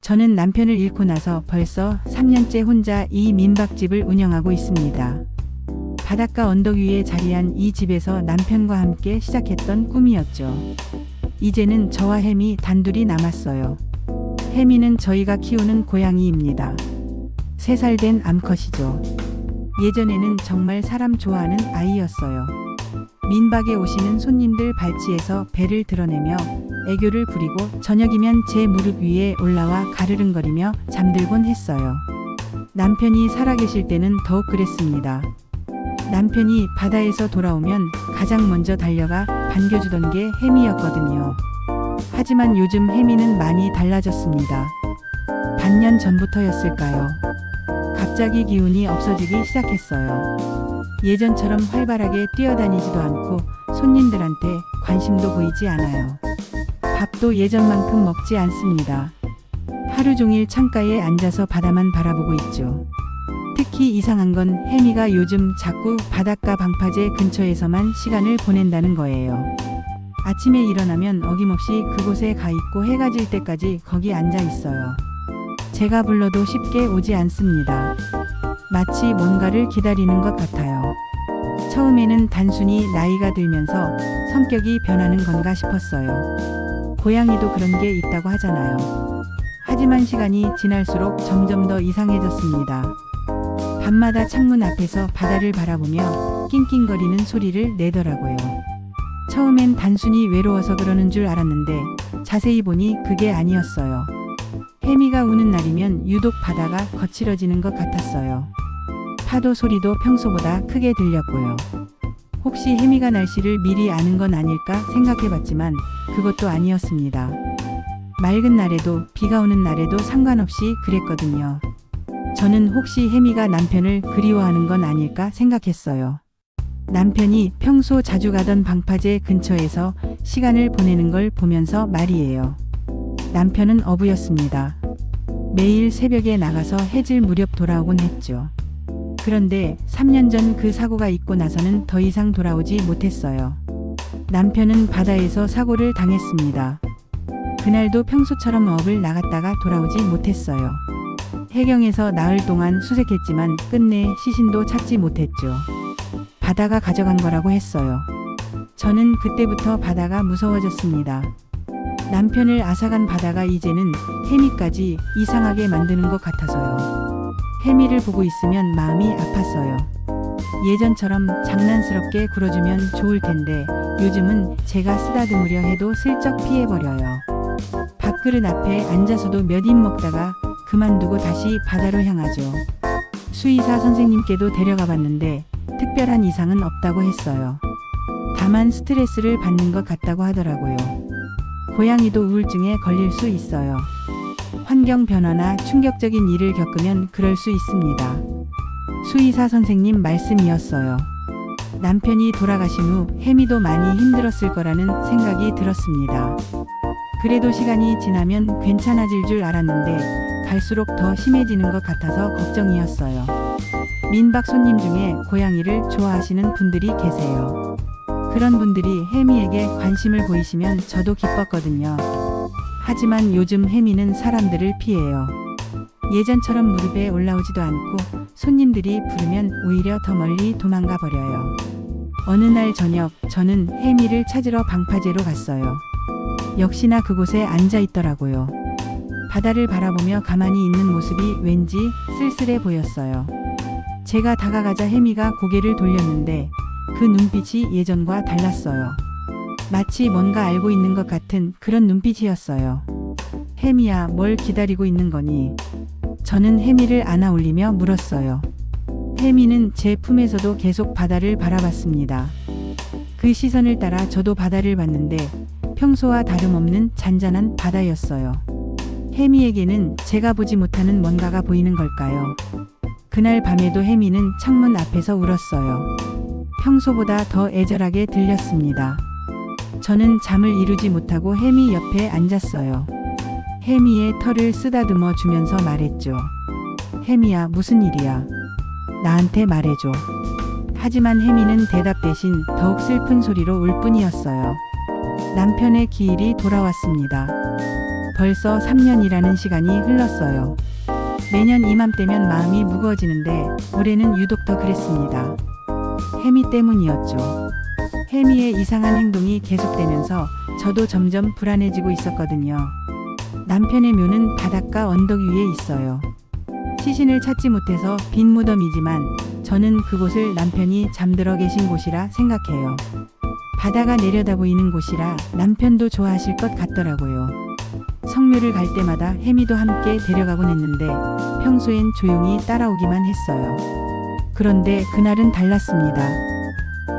저는 남편을 잃고 나서 벌써 3년째 혼자 이 민박집을 운영하고 있습니다. 바닷가 언덕 위에 자리한 이 집에서 남편과 함께 시작했던 꿈이었죠. 이제는 저와 혜미 단둘이 남았어요. 혜미는 저희가 키우는 고양이입니다. 3살 된 암컷이죠. 예전에는 정말 사람 좋아하는 아이였어요. 민박에 오시는 손님들 발치에서 배를 드러내며 애교를 부리고 저녁이면 제 무릎 위에 올라와 가르릉거리며 잠들곤 했어요. 남편이 살아계실 때는 더욱 그랬습니다. 남편이 바다에서 돌아오면 가장 먼저 달려가 반겨주던 게 혜미였거든요. 하지만 요즘 혜미는 많이 달라졌습니다. 반년 전부터였을까요? 갑자기 기운이 없어지기 시작했어요. 예전처럼 활발하게 뛰어다니지도 않고 손님들한테 관심도 보이지 않아요. 밥도 예전만큼 먹지 않습니다. 하루 종일 창가에 앉아서 바다만 바라보고 있죠. 특히 이상한 건 혜미가 요즘 자꾸 바닷가 방파제 근처에서만 시간을 보낸다는 거예요. 아침에 일어나면 어김없이 그곳에 가 있고 해가 질 때까지 거기 앉아 있어요. 제가 불러도 쉽게 오지 않습니다. 마치 뭔가를 기다리는 것 같아요. 처음에는 단순히 나이가 들면서 성격이 변하는 건가 싶었어요. 고양이도 그런 게 있다고 하잖아요. 하지만 시간이 지날수록 점점 더 이상해졌습니다. 밤마다 창문 앞에서 바다를 바라보며 낑낑거리는 소리를 내더라고요. 처음엔 단순히 외로워서 그러는 줄 알았는데 자세히 보니 그게 아니었어요. 혜미가 우는 날이면 유독 바다가 거칠어지는 것 같았어요. 파도 소리도 평소보다 크게 들렸고요. 혹시 혜미가 날씨를 미리 아는 건 아닐까 생각해봤지만 그것도 아니었습니다. 맑은 날에도 비가 오는 날에도 상관없이 그랬거든요. 저는 혹시 혜미가 남편을 그리워하는 건 아닐까 생각했어요. 남편이 평소 자주 가던 방파제 근처에서 시간을 보내는 걸 보면서 말이에요. 남편은 어부였습니다. 매일 새벽에 나가서 해질 무렵 돌아오곤 했죠. 그런데 3년 전 그 사고가 있고 나서는 더 이상 돌아오지 못했어요. 남편은 바다에서 사고를 당했습니다. 그날도 평소처럼 어업을 나갔다가 돌아오지 못했어요. 해경에서 나흘 동안 수색했지만 끝내 시신도 찾지 못했죠. 바다가 가져간 거라고 했어요. 저는 그때부터 바다가 무서워졌습니다. 남편을 앗아간 바다가 이제는 혜미까지 이상하게 만드는 것 같아서요. 혜미를 보고 있으면 마음이 아팠어요. 예전처럼 장난스럽게 굴어주면 좋을 텐데 요즘은 제가 쓰다듬으려 해도 슬쩍 피해버려요. 밥그릇 앞에 앉아서도 몇 입 먹다가 그만두고 다시 바다로 향하죠. 수의사 선생님께도 데려가 봤는데 특별한 이상은 없다고 했어요. 다만 스트레스를 받는 것 같다고 하더라고요. 고양이도 우울증에 걸릴 수 있어요. 환경 변화나 충격적인 일을 겪으면 그럴 수 있습니다. 수의사 선생님 말씀이었어요. 남편이 돌아가신 후 혜미도 많이 힘들었을 거라는 생각이 들었습니다. 그래도 시간이 지나면 괜찮아질 줄 알았는데 갈수록 더 심해지는 것 같아서 걱정이었어요. 민박 손님 중에 고양이를 좋아하시는 분들이 계세요. 그런 분들이 혜미에게 관심을 보이시면 저도 기뻤거든요. 하지만 요즘 혜미는 사람들을 피해요. 예전처럼 무릎에 올라오지도 않고 손님들이 부르면 오히려 더 멀리 도망가 버려요. 어느 날 저녁 저는 혜미를 찾으러 방파제로 갔어요. 역시나 그곳에 앉아 있더라고요. 바다를 바라보며 가만히 있는 모습이 왠지 쓸쓸해 보였어요. 제가 다가가자 혜미가 고개를 돌렸는데 그 눈빛이 예전과 달랐어요. 마치 뭔가 알고 있는 것 같은 그런 눈빛이었어요. 혜미야, 뭘 기다리고 있는 거니? 저는 혜미를 안아 올리며 물었어요. 혜미는 제 품에서도 계속 바다를 바라봤습니다. 그 시선을 따라 저도 바다를 봤는데 평소와 다름없는 잔잔한 바다였어요. 혜미에게는 제가 보지 못하는 뭔가가 보이는 걸까요? 그날 밤에도 혜미는 창문 앞에서 울었어요. 평소보다 더 애절하게 들렸습니다. 저는 잠을 이루지 못하고 혜미 옆에 앉았어요. 혜미의 털을 쓰다듬어 주면서 말했죠. 혜미야, 무슨 일이야? 나한테 말해줘. 하지만 혜미는 대답 대신 더욱 슬픈 소리로 울 뿐이었어요. 남편의 기일이 돌아왔습니다. 벌써 3년이라는 시간이 흘렀어요. 매년 이맘때면 마음이 무거워지는데 올해는 유독 더 그랬습니다. 혜미 때문이었죠. 혜미의 이상한 행동이 계속되면서 저도 점점 불안해지고 있었거든요. 남편의 묘는 바닷가 언덕 위에 있어요. 시신을 찾지 못해서 빈 무덤이지만 저는 그곳을 남편이 잠들어 계신 곳이라 생각해요. 바다가 내려다 보이는 곳이라 남편도 좋아하실 것 같더라고요. 성묘를 갈 때마다 혜미도 함께 데려가곤 했는데 평소엔 조용히 따라오기만 했어요. 그런데 그날은 달랐습니다.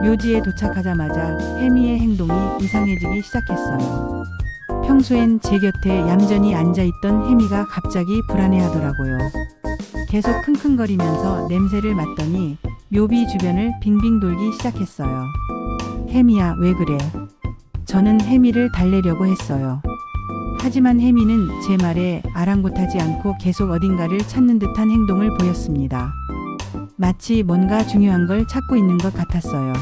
묘지에 도착하자마자 혜미의 행동이 이상해지기 시작했어요. 평소엔 제 곁에 얌전히 앉아있던 혜미가 갑자기 불안해하더라고요. 계속 킁킁거리면서 냄새를 맡더니 묘비 주변을 빙빙 돌기 시작했어요. 혜미야, 왜 그래? 저는 혜미를 달래려고 했어요. 하지만 혜미는 제 말에 아랑곳하지 않고 계속 어딘가를 찾는 듯한 행동을 보였습니다. 마치 뭔가 중요한 걸 찾고 있는 것 같았어요.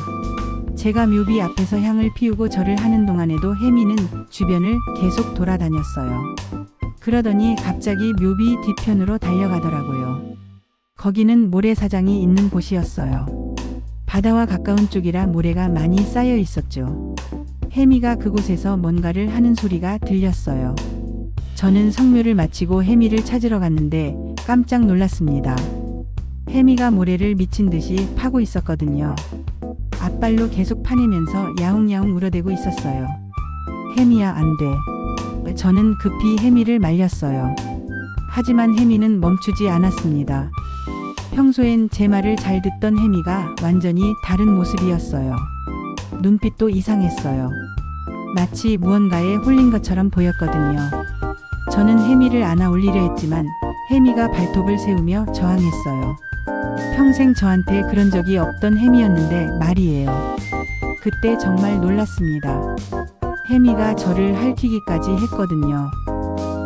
제가 묘비 앞에서 향을 피우고 절을 하는 동안에도 혜미는 주변을 계속 돌아다녔어요. 그러더니 갑자기 묘비 뒤편으로 달려가더라고요. 거기는 모래사장이 있는 곳이었어요. 바다와 가까운 쪽이라 모래가 많이 쌓여 있었죠. 혜미가 그곳에서 뭔가를 하는 소리가 들렸어요. 저는 성묘를 마치고 혜미를 찾으러 갔는데 깜짝 놀랐습니다. 혜미가 모래를 미친 듯이 파고 있었거든요. 앞발로 계속 파내면서 야웅야웅 울어대고 있었어요. 혜미야, 안 돼. 저는 급히 혜미를 말렸어요. 하지만 혜미는 멈추지 않았습니다. 평소엔 제 말을 잘 듣던 혜미가 완전히 다른 모습이었어요. 눈빛도 이상했어요. 마치 무언가에 홀린 것처럼 보였거든요. 저는 혜미를 안아 올리려 했지만 혜미가 발톱을 세우며 저항했어요. 평생 저한테 그런 적이 없던 혜미였는데 말이에요. 그때 정말 놀랐습니다. 혜미가 저를 핥히기까지 했거든요.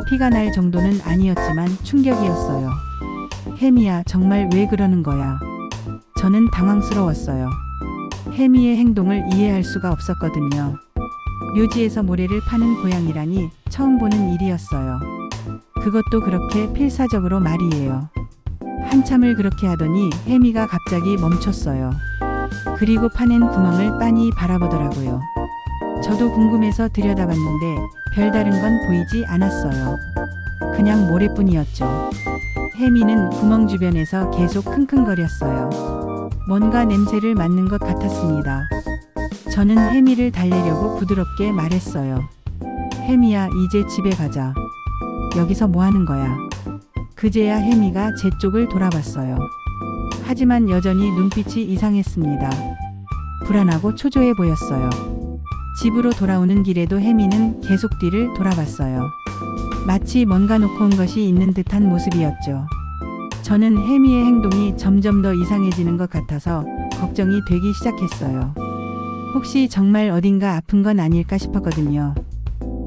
피가 날 정도는 아니었지만 충격이었어요. 혜미야, 정말 왜 그러는 거야? 저는 당황스러웠어요. 혜미의 행동을 이해할 수가 없었거든요. 묘지에서 모래를 파는 고양이라니 처음 보는 일이었어요. 그것도 그렇게 필사적으로 말이에요. 한참을 그렇게 하더니 혜미가 갑자기 멈췄어요. 그리고 파낸 구멍을 빤히 바라보더라고요. 저도 궁금해서 들여다봤는데 별다른 건 보이지 않았어요. 그냥 모래뿐이었죠. 혜미는 구멍 주변에서 계속 킁킁거렸어요. 뭔가 냄새를 맡는 것 같았습니다. 저는 혜미를 달래려고 부드럽게 말했어요. 혜미야, 이제 집에 가자. 여기서 뭐 하는 거야? 그제야 혜미가 제 쪽을 돌아봤어요. 하지만 여전히 눈빛이 이상했습니다. 불안하고 초조해 보였어요. 집으로 돌아오는 길에도 혜미는 계속 뒤를 돌아봤어요. 마치 뭔가 놓고 온 것이 있는 듯한 모습이었죠. 저는 혜미의 행동이 점점 더 이상해지는 것 같아서 걱정이 되기 시작했어요. 혹시 정말 어딘가 아픈 건 아닐까 싶었거든요.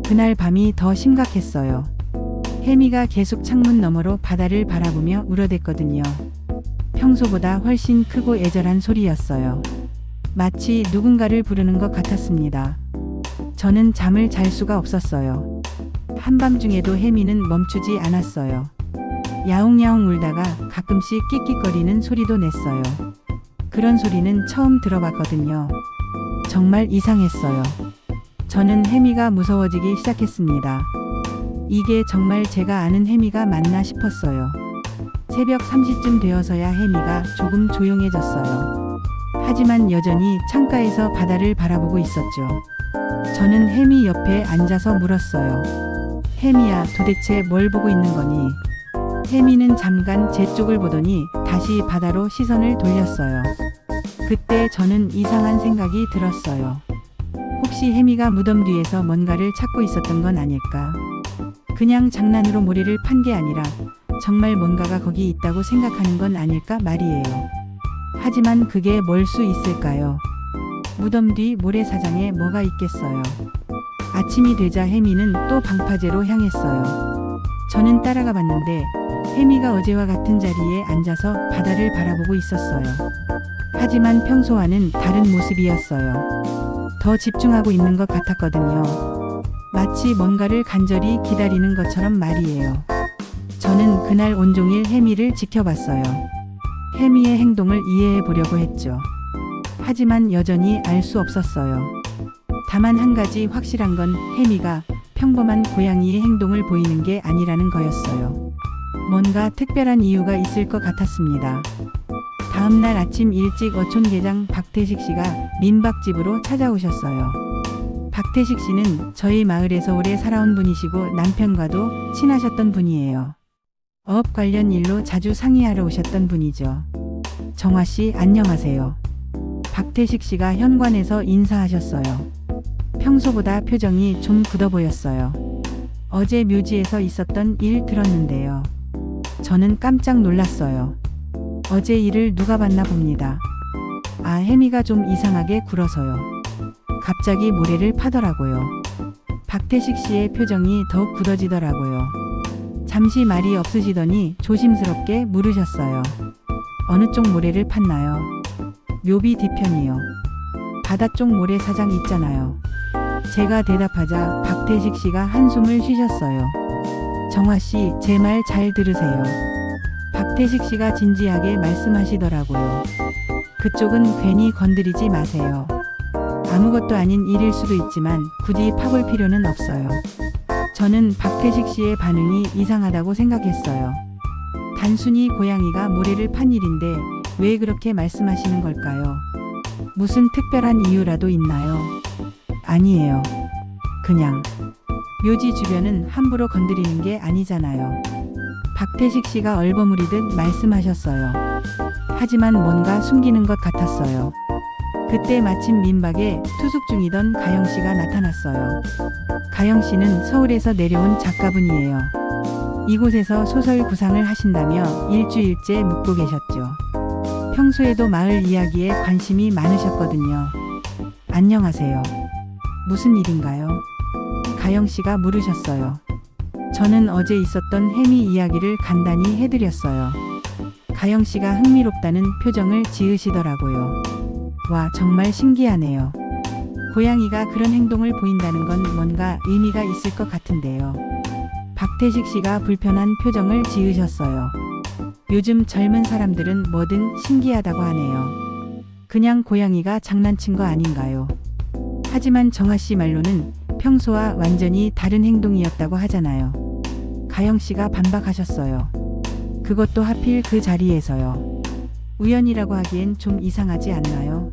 그날 밤이 더 심각했어요. 혜미가 계속 창문 너머로 바다를 바라보며 울어댔거든요. 평소보다 훨씬 크고 애절한 소리였어요. 마치 누군가를 부르는 것 같았습니다. 저는 잠을 잘 수가 없었어요. 한밤중에도 혜미는 멈추지 않았어요. 야옹야옹 울다가 가끔씩 끽끽거리는 소리도 냈어요. 그런 소리는 처음 들어봤거든요. 정말 이상했어요. 저는 혜미가 무서워지기 시작했습니다. 이게 정말 제가 아는 혜미가 맞나 싶었어요. 새벽 3시쯤 되어서야 혜미가 조금 조용해졌어요. 하지만 여전히 창가에서 바다를 바라보고 있었죠. 저는 혜미 옆에 앉아서 물었어요. 혜미야, 도대체 뭘 보고 있는 거니? 혜미는 잠깐 제 쪽을 보더니 다시 바다로 시선을 돌렸어요. 그때 저는 이상한 생각이 들었어요. 혹시 혜미가 무덤 뒤에서 뭔가를 찾고 있었던 건 아닐까? 그냥 장난으로 모래를 판 게 아니라 정말 뭔가가 거기 있다고 생각하는 건 아닐까 말이에요. 하지만 그게 뭘 수 있을까요? 무덤 뒤 모래사장에 뭐가 있겠어요. 아침이 되자 혜미는 또 방파제로 향했어요. 저는 따라가 봤는데 혜미가 어제와 같은 자리에 앉아서 바다를 바라보고 있었어요. 하지만 평소와는 다른 모습이었어요. 더 집중하고 있는 것 같았거든요. 마치 뭔가를 간절히 기다리는 것처럼 말이에요. 저는 그날 온종일 혜미를 지켜봤어요. 혜미의 행동을 이해해 보려고 했죠. 하지만 여전히 알 수 없었어요. 다만 한 가지 확실한 건 혜미가 평범한 고양이의 행동을 보이는 게 아니라는 거였어요. 뭔가 특별한 이유가 있을 것 같았습니다. 다음 날 아침 일찍 어촌계장 박태식 씨가 민박집으로 찾아오셨어요. 박태식 씨는 저희 마을에서 오래 살아온 분이시고 남편과도 친하셨던 분이에요. 어업 관련 일로 자주 상의하러 오셨던 분이죠. 정화 씨, 안녕하세요. 박태식 씨가 현관에서 인사하셨어요. 평소보다 표정이 좀 굳어 보였어요. 어제 묘지에서 있었던 일 들었는데요. 저는 깜짝 놀랐어요. 어제 일을 누가 봤나 봅니다. 아, 혜미가 좀 이상하게 굴어서요. 갑자기 모래를 파더라고요. 박태식 씨의 표정이 더욱 굳어지더라고요. 잠시 말이 없으시더니 조심스럽게 물으셨어요. 어느 쪽 모래를 팠나요? 묘비 뒤편이요. 바다 쪽 모래사장 있잖아요. 제가 대답하자 박태식 씨가 한숨을 쉬셨어요. 정화 씨, 제 말 잘 들으세요. 박태식 씨가 진지하게 말씀하시더라고요. 그쪽은 괜히 건드리지 마세요. 아무것도 아닌 일일 수도 있지만 굳이 파볼 필요는 없어요. 저는 박태식 씨의 반응이 이상하다고 생각했어요. 단순히 고양이가 모래를 판 일인데 왜 그렇게 말씀하시는 걸까요? 무슨 특별한 이유라도 있나요? 아니에요. 그냥 묘지 주변은 함부로 건드리는 게 아니잖아요. 박태식 씨가 얼버무리듯 말씀하셨어요. 하지만 뭔가 숨기는 것 같았어요. 그때 마침 민박에 투숙 중이던 가영 씨가 나타났어요. 가영 씨는 서울에서 내려온 작가분이에요. 이곳에서 소설 구상을 하신다며 일주일째 묵고 계셨죠. 평소에도 마을 이야기에 관심이 많으셨거든요. 안녕하세요. 무슨 일인가요? 가영 씨가 물으셨어요. 저는 어제 있었던 혜미 이야기를 간단히 해드렸어요. 가영 씨가 흥미롭다는 표정을 지으시더라고요. 와, 정말 신기하네요. 고양이가 그런 행동을 보인다는 건 뭔가 의미가 있을 것 같은데요. 박태식 씨가 불편한 표정을 지으셨어요. 요즘 젊은 사람들은 뭐든 신기하다고 하네요. 그냥 고양이가 장난친 거 아닌가요? 하지만 정화 씨 말로는 평소와 완전히 다른 행동이었다고 하잖아요. 가영 씨가 반박하셨어요. 그것도 하필 그 자리에서요. 우연이라고 하기엔 좀 이상하지 않나요?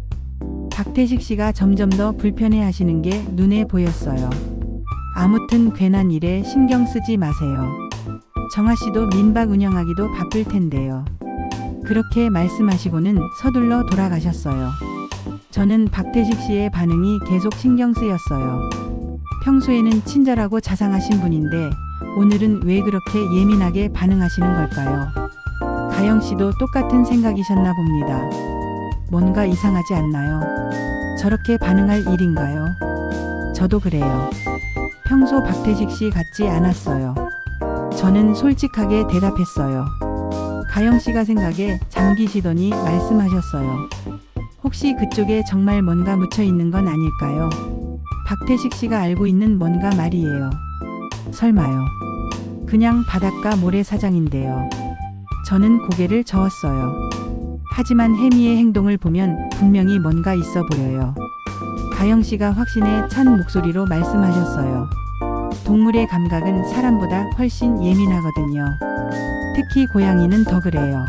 박태식 씨가 점점 더 불편해 하시는 게 눈에 보였어요. 아무튼 괜한 일에 신경 쓰지 마세요. 정화 씨도 민박 운영하기도 바쁠 텐데요. 그렇게 말씀하시고는 서둘러 돌아가셨어요. 저는 박태식 씨의 반응이 계속 신경 쓰였어요. 평소에는 친절하고 자상하신 분인데 오늘은 왜 그렇게 예민하게 반응하시는 걸까요? 가영 씨도 똑같은 생각이셨나 봅니다. 뭔가 이상하지 않나요? 저렇게 반응할 일인가요? 저도 그래요. 평소 박태식 씨 같지 않았어요. 저는 솔직하게 대답했어요. 가영 씨가 생각에 잠기시더니 말씀하셨어요. 혹시 그쪽에 정말 뭔가 묻혀 있는 건 아닐까요? 박태식 씨가 알고 있는 뭔가 말이에요. 설마요. 그냥 바닷가 모래사장인데요. 저는 고개를 저었어요. 하지만 혜미의 행동을 보면 분명히 뭔가 있어 보여요. 가영 씨가 확신에 찬 목소리로 말씀하셨어요. 동물의 감각은 사람보다 훨씬 예민하거든요. 특히 고양이는 더 그래요.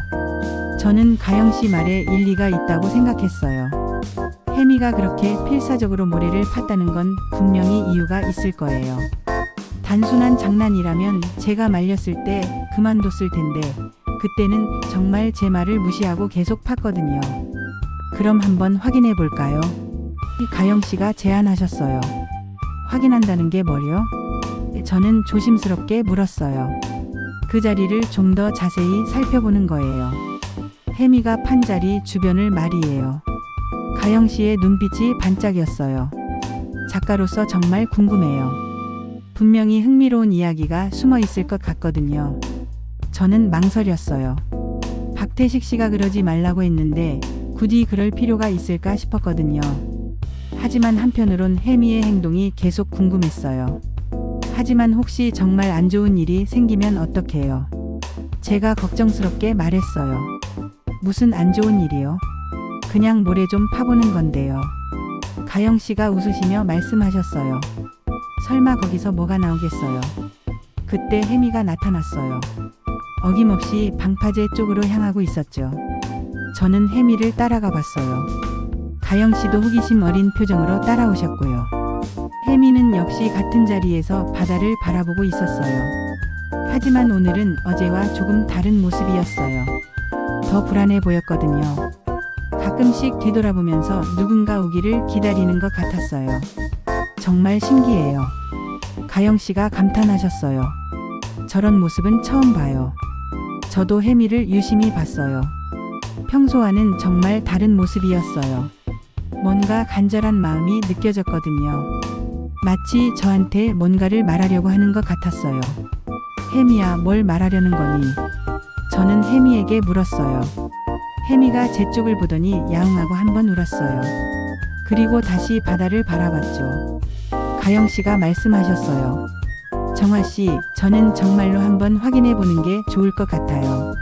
저는 가영 씨 말에 일리가 있다고 생각했어요. 혜미가 그렇게 필사적으로 모래를 팠다는 건 분명히 이유가 있을 거예요. 단순한 장난이라면 제가 말렸을 때 그만뒀을 텐데 그때는 정말 제 말을 무시하고 계속 팠거든요. 그럼 한번 확인해 볼까요? 가영 씨가 제안하셨어요. 확인한다는 게 뭐요? 저는 조심스럽게 물었어요. 그 자리를 좀 더 자세히 살펴보는 거예요. 혜미가 판 자리 주변을 말이에요. 가영 씨의 눈빛이 반짝였어요. 작가로서 정말 궁금해요. 분명히 흥미로운 이야기가 숨어 있을 것 같거든요. 저는 망설였어요. 박태식 씨가 그러지 말라고 했는데 굳이 그럴 필요가 있을까 싶었거든요. 하지만 한편으론 혜미의 행동이 계속 궁금했어요. 하지만 혹시 정말 안 좋은 일이 생기면 어떡해요? 제가 걱정스럽게 말했어요. 무슨 안 좋은 일이요? 그냥 모래 좀 파보는 건데요. 가영 씨가 웃으시며 말씀하셨어요. 설마 거기서 뭐가 나오겠어요? 그때 혜미가 나타났어요. 어김없이 방파제 쪽으로 향하고 있었죠. 저는 혜미를 따라가 봤어요. 가영 씨도 호기심 어린 표정으로 따라오셨고요. 혜미는 역시 같은 자리에서 바다를 바라보고 있었어요. 하지만 오늘은 어제와 조금 다른 모습이었어요. 더 불안해 보였거든요. 가끔씩 뒤돌아보면서 누군가 오기를 기다리는 것 같았어요. 정말 신기해요. 가영 씨가 감탄하셨어요. 저런 모습은 처음 봐요. 저도 혜미를 유심히 봤어요. 평소와는 정말 다른 모습이었어요. 뭔가 간절한 마음이 느껴졌거든요. 마치 저한테 뭔가를 말하려고 하는 것 같았어요. 혜미야, 뭘 말하려는 거니? 저는 혜미에게 물었어요. 혜미가 제 쪽을 보더니 야응하고 한번 울었어요. 그리고 다시 바다를 바라봤죠. 가영 씨가 말씀하셨어요. 정화 씨, 저는 정말로 한번 확인해 보는 게 좋을 것 같아요.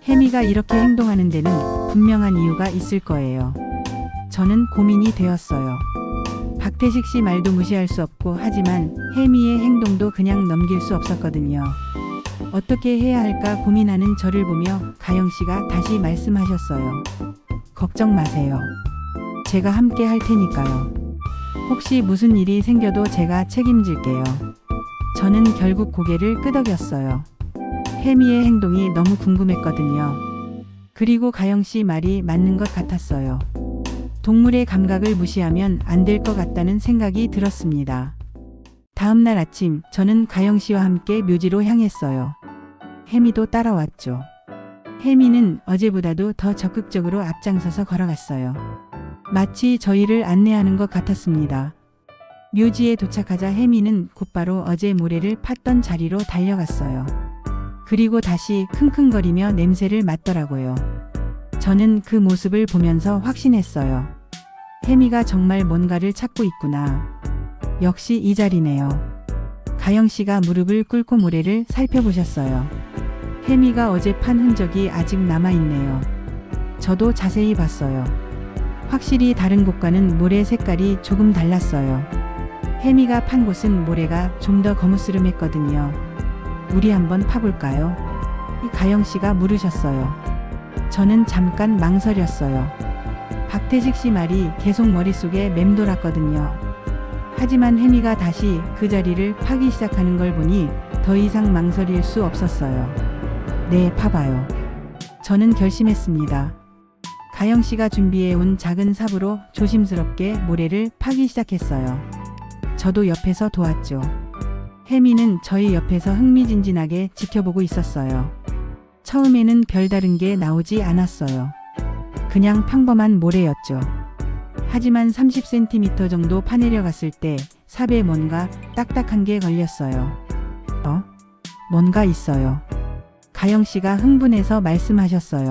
혜미가 이렇게 행동하는 데는 분명한 이유가 있을 거예요. 저는 고민이 되었어요. 박태식 씨 말도 무시할 수 없고 하지만 혜미의 행동도 그냥 넘길 수 없었거든요. 어떻게 해야 할까 고민하는 저를 보며 가영 씨가 다시 말씀하셨어요. 걱정 마세요. 제가 함께 할 테니까요. 혹시 무슨 일이 생겨도 제가 책임질게요. 저는 결국 고개를 끄덕였어요. 혜미의 행동이 너무 궁금했거든요. 그리고 가영 씨 말이 맞는 것 같았어요. 동물의 감각을 무시하면 안 될 것 같다는 생각이 들었습니다. 다음 날 아침, 저는 가영 씨와 함께 묘지로 향했어요. 혜미도 따라왔죠. 혜미는 어제보다도 더 적극적으로 앞장서서 걸어갔어요. 마치 저희를 안내하는 것 같았습니다. 묘지에 도착하자 혜미는 곧바로 어제 모래를 팠던 자리로 달려갔어요. 그리고 다시 킁킁거리며 냄새를 맡더라고요. 저는 그 모습을 보면서 확신했어요. 혜미가 정말 뭔가를 찾고 있구나. 역시 이 자리네요. 가영 씨가 무릎을 꿇고 모래를 살펴보셨어요. 혜미가 어제 판 흔적이 아직 남아있네요. 저도 자세히 봤어요. 확실히 다른 곳과는 모래 색깔이 조금 달랐어요. 혜미가 판 곳은 모래가 좀 더 거무스름했거든요. 우리 한번 파볼까요? 가영 씨가 물으셨어요. 저는 잠깐 망설였어요. 박태식 씨 말이 계속 머릿속에 맴돌았거든요. 하지만 혜미가 다시 그 자리를 파기 시작하는 걸 보니 더 이상 망설일 수 없었어요. 네, 파봐요. 저는 결심했습니다. 가영 씨가 준비해온 작은 삽으로 조심스럽게 모래를 파기 시작했어요. 저도 옆에서 도왔죠. 혜미는 저희 옆에서 흥미진진하게 지켜보고 있었어요. 처음에는 별다른 게 나오지 않았어요. 그냥 평범한 모래였죠. 하지만 30cm 정도 파내려갔을 때 삽에 뭔가 딱딱한 게 걸렸어요. 뭔가 있어요. 가영 씨가 흥분해서 말씀하셨어요.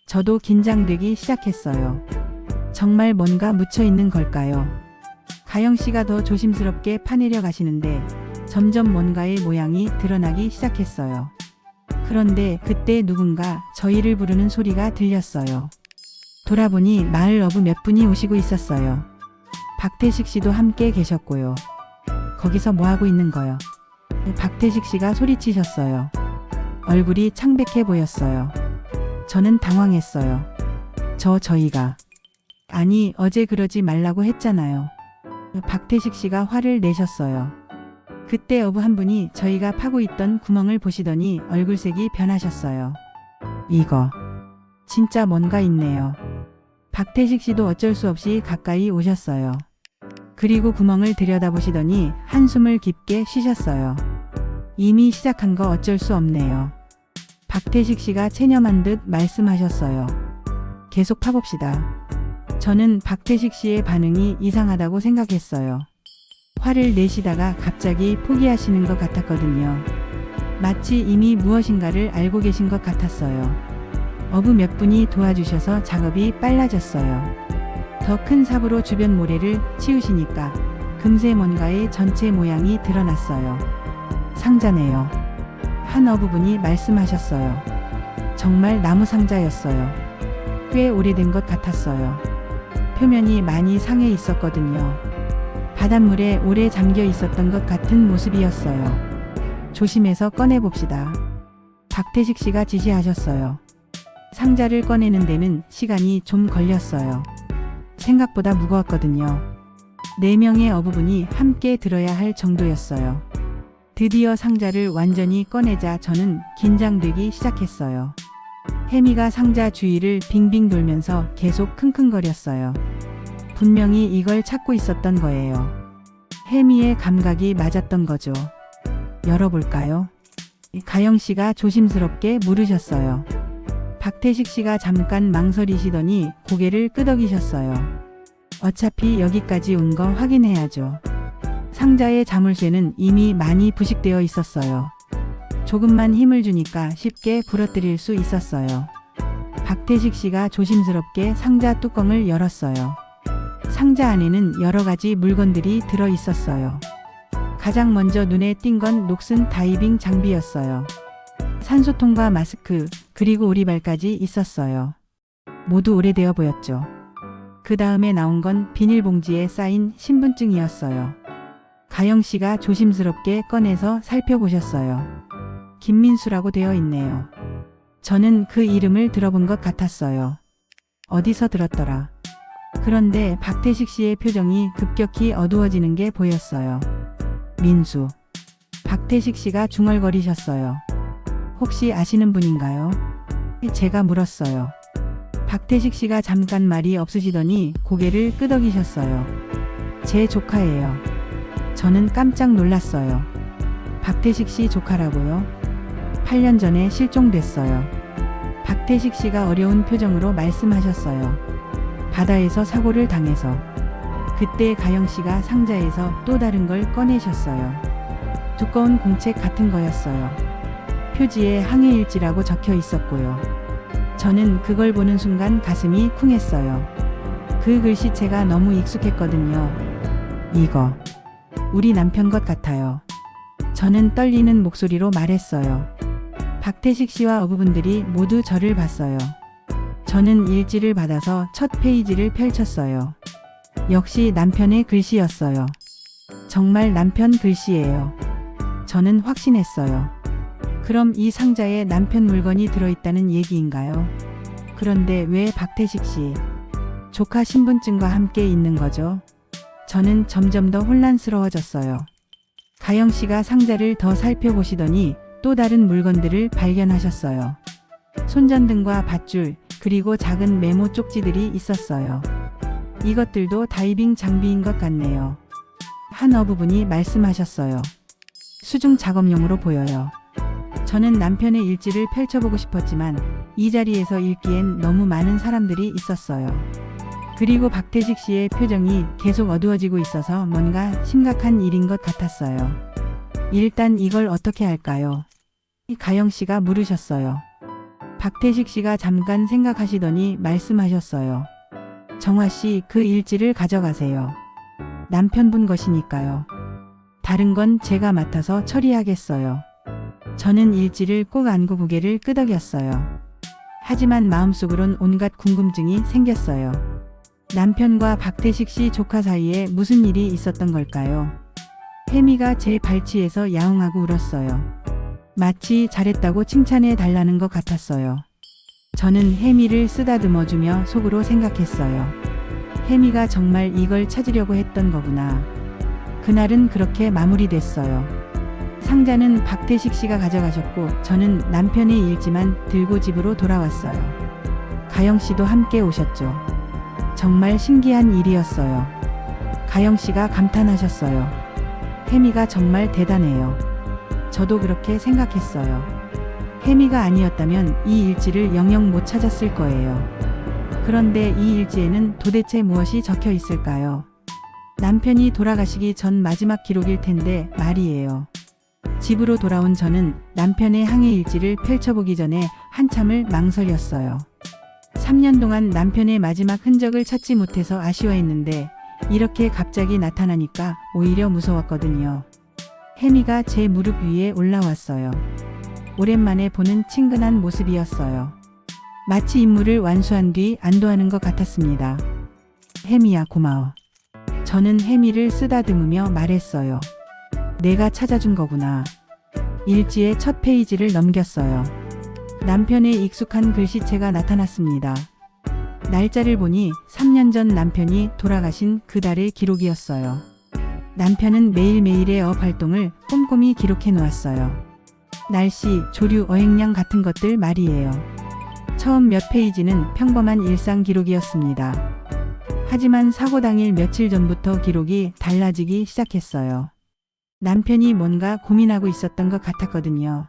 저도 긴장되기 시작했어요. 정말 뭔가 묻혀 있는 걸까요? 가영 씨가 더 조심스럽게 파내려 가시는데 점점 뭔가의 모양이 드러나기 시작했어요. 그런데 그때 누군가 저희를 부르는 소리가 들렸어요. 돌아보니 마을 어부 몇 분이 오시고 있었어요. 박태식 씨도 함께 계셨고요. 거기서 뭐 하고 있는 거요? 박태식 씨가 소리치셨어요. 얼굴이 창백해 보였어요. 저는 당황했어요. 저희가. 아니, 어제 그러지 말라고 했잖아요. 박태식 씨가 화를 내셨어요. 그때 어부 한 분이 저희가 파고 있던 구멍을 보시더니 얼굴색이 변하셨어요. 이거 진짜 뭔가 있네요. 박태식 씨도 어쩔 수 없이 가까이 오셨어요. 그리고 구멍을 들여다보시더니 한숨을 깊게 쉬셨어요. 이미 시작한 거 어쩔 수 없네요. 박태식 씨가 체념한 듯 말씀하셨어요. 계속 파봅시다. 저는 박태식 씨의 반응이 이상하다고 생각했어요. 화를 내시다가 갑자기 포기하시는 것 같았거든요. 마치 이미 무엇인가를 알고 계신 것 같았어요. 어부 몇 분이 도와주셔서 작업이 빨라졌어요. 더 큰 삽으로 주변 모래를 치우시니까 금세 뭔가의 전체 모양이 드러났어요. 상자네요. 한 어부분이 말씀하셨어요. 정말 나무 상자였어요. 꽤 오래된 것 같았어요. 표면이 많이 상해 있었거든요. 바닷물에 오래 잠겨 있었던 것 같은 모습이었어요. 조심해서 꺼내봅시다. 박태식 씨가 지시하셨어요. 상자를 꺼내는 데는 시간이 좀 걸렸어요. 생각보다 무거웠거든요. 4명의 어부분이 함께 들어야 할 정도였어요. 드디어 상자를 완전히 꺼내자 저는 긴장되기 시작했어요. 혜미가 상자 주위를 빙빙 돌면서 계속 킁킁거렸어요. 분명히 이걸 찾고 있었던 거예요. 혜미의 감각이 맞았던 거죠. 열어볼까요? 가영 씨가 조심스럽게 물으셨어요. 박태식 씨가 잠깐 망설이시더니 고개를 끄덕이셨어요. 어차피 여기까지 온 거 확인해야죠. 상자의 자물쇠는 이미 많이 부식되어 있었어요. 조금만 힘을 주니까 쉽게 부러뜨릴 수 있었어요. 박태식 씨가 조심스럽게 상자 뚜껑을 열었어요. 상자 안에는 여러 가지 물건들이 들어 있었어요. 가장 먼저 눈에 띈 건 녹슨 다이빙 장비였어요. 산소통과 마스크, 그리고 오리발까지 있었어요. 모두 오래되어 보였죠. 그 다음에 나온 건 비닐봉지에 쌓인 신분증이었어요. 가영 씨가 조심스럽게 꺼내서 살펴보셨어요. 김민수라고 되어 있네요. 저는 그 이름을 들어본 것 같았어요. 어디서 들었더라. 그런데 박태식 씨의 표정이 급격히 어두워지는 게 보였어요. 민수. 박태식 씨가 중얼거리셨어요. 혹시 아시는 분인가요? 제가 물었어요. 박태식 씨가 잠깐 말이 없으시더니 고개를 끄덕이셨어요. 제 조카예요. 저는 깜짝 놀랐어요. 박태식 씨 조카라고요? 8년 전에 실종됐어요. 박태식 씨가 어려운 표정으로 말씀하셨어요. 바다에서 사고를 당해서. 그때 가영 씨가 상자에서 또 다른 걸 꺼내셨어요. 두꺼운 공책 같은 거였어요. 표지에 항해일지라고 적혀 있었고요. 저는 그걸 보는 순간 가슴이 쿵했어요. 그 글씨체가 너무 익숙했거든요. 이거 우리 남편 것 같아요. 저는 떨리는 목소리로 말했어요. 박태식 씨와 어부분들이 모두 저를 봤어요. 저는 일지를 받아서 첫 페이지를 펼쳤어요. 역시 남편의 글씨였어요. 정말 남편 글씨예요. 저는 확신했어요. 그럼 이 상자에 남편 물건이 들어있다는 얘기인가요? 그런데 왜 박태식 씨 조카 신분증과 함께 있는 거죠? 저는 점점 더 혼란스러워졌어요. 가영 씨가 상자를 더 살펴보시더니 또 다른 물건들을 발견하셨어요. 손전등과 밧줄, 그리고 작은 메모 쪽지들이 있었어요. 이것들도 다이빙 장비인 것 같네요. 한 어부분이 말씀하셨어요. 수중 작업용으로 보여요. 저는 남편의 일지를 펼쳐보고 싶었지만 이 자리에서 읽기엔 너무 많은 사람들이 있었어요. 그리고 박태식 씨의 표정이 계속 어두워지고 있어서 뭔가 심각한 일인 것 같았어요. 일단 이걸 어떻게 할까요? 가영 씨가 물으셨어요. 박태식 씨가 잠깐 생각하시더니 말씀하셨어요. 정화 씨, 그 일지를 가져가세요. 남편분 것이니까요. 다른 건 제가 맡아서 처리하겠어요. 저는 일지를 꼭 안고 고개를 끄덕였어요. 하지만 마음속으론 온갖 궁금증이 생겼어요. 남편과 박태식 씨 조카 사이에 무슨 일이 있었던 걸까요? 혜미가 제 발치에서 야옹하고 울었어요. 마치 잘했다고 칭찬해 달라는 것 같았어요. 저는 혜미를 쓰다듬어주며 속으로 생각했어요. 혜미가 정말 이걸 찾으려고 했던 거구나. 그날은 그렇게 마무리됐어요. 상자는 박태식 씨가 가져가셨고 저는 남편의 일지만 들고 집으로 돌아왔어요. 가영 씨도 함께 오셨죠. 정말 신기한 일이었어요. 가영 씨가 감탄하셨어요. 혜미가 정말 대단해요. 저도 그렇게 생각했어요. 혜미가 아니었다면 이 일지를 영영 못 찾았을 거예요. 그런데 이 일지에는 도대체 무엇이 적혀 있을까요? 남편이 돌아가시기 전 마지막 기록일 텐데 말이에요. 집으로 돌아온 저는 남편의 항해 일지를 펼쳐보기 전에 한참을 망설였어요. 3년 동안 남편의 마지막 흔적을 찾지 못해서 아쉬워했는데 이렇게 갑자기 나타나니까 오히려 무서웠거든요. 혜미가 제 무릎 위에 올라왔어요. 오랜만에 보는 친근한 모습이었어요. 마치 임무를 완수한 뒤 안도하는 것 같았습니다. 혜미야, 고마워. 저는 혜미를 쓰다듬으며 말했어요. 내가 찾아준 거구나. 일지의 첫 페이지를 넘겼어요. 남편의 익숙한 글씨체가 나타났습니다. 날짜를 보니 3년 전 남편이 돌아가신 그달의 기록이었어요. 남편은 매일매일의 업 활동을 꼼꼼히 기록해 놓았어요. 날씨, 조류, 어획량 같은 것들 말이에요. 처음 몇 페이지는 평범한 일상 기록이었습니다. 하지만 사고 당일 며칠 전부터 기록이 달라지기 시작했어요. 남편이 뭔가 고민하고 있었던 것 같았거든요.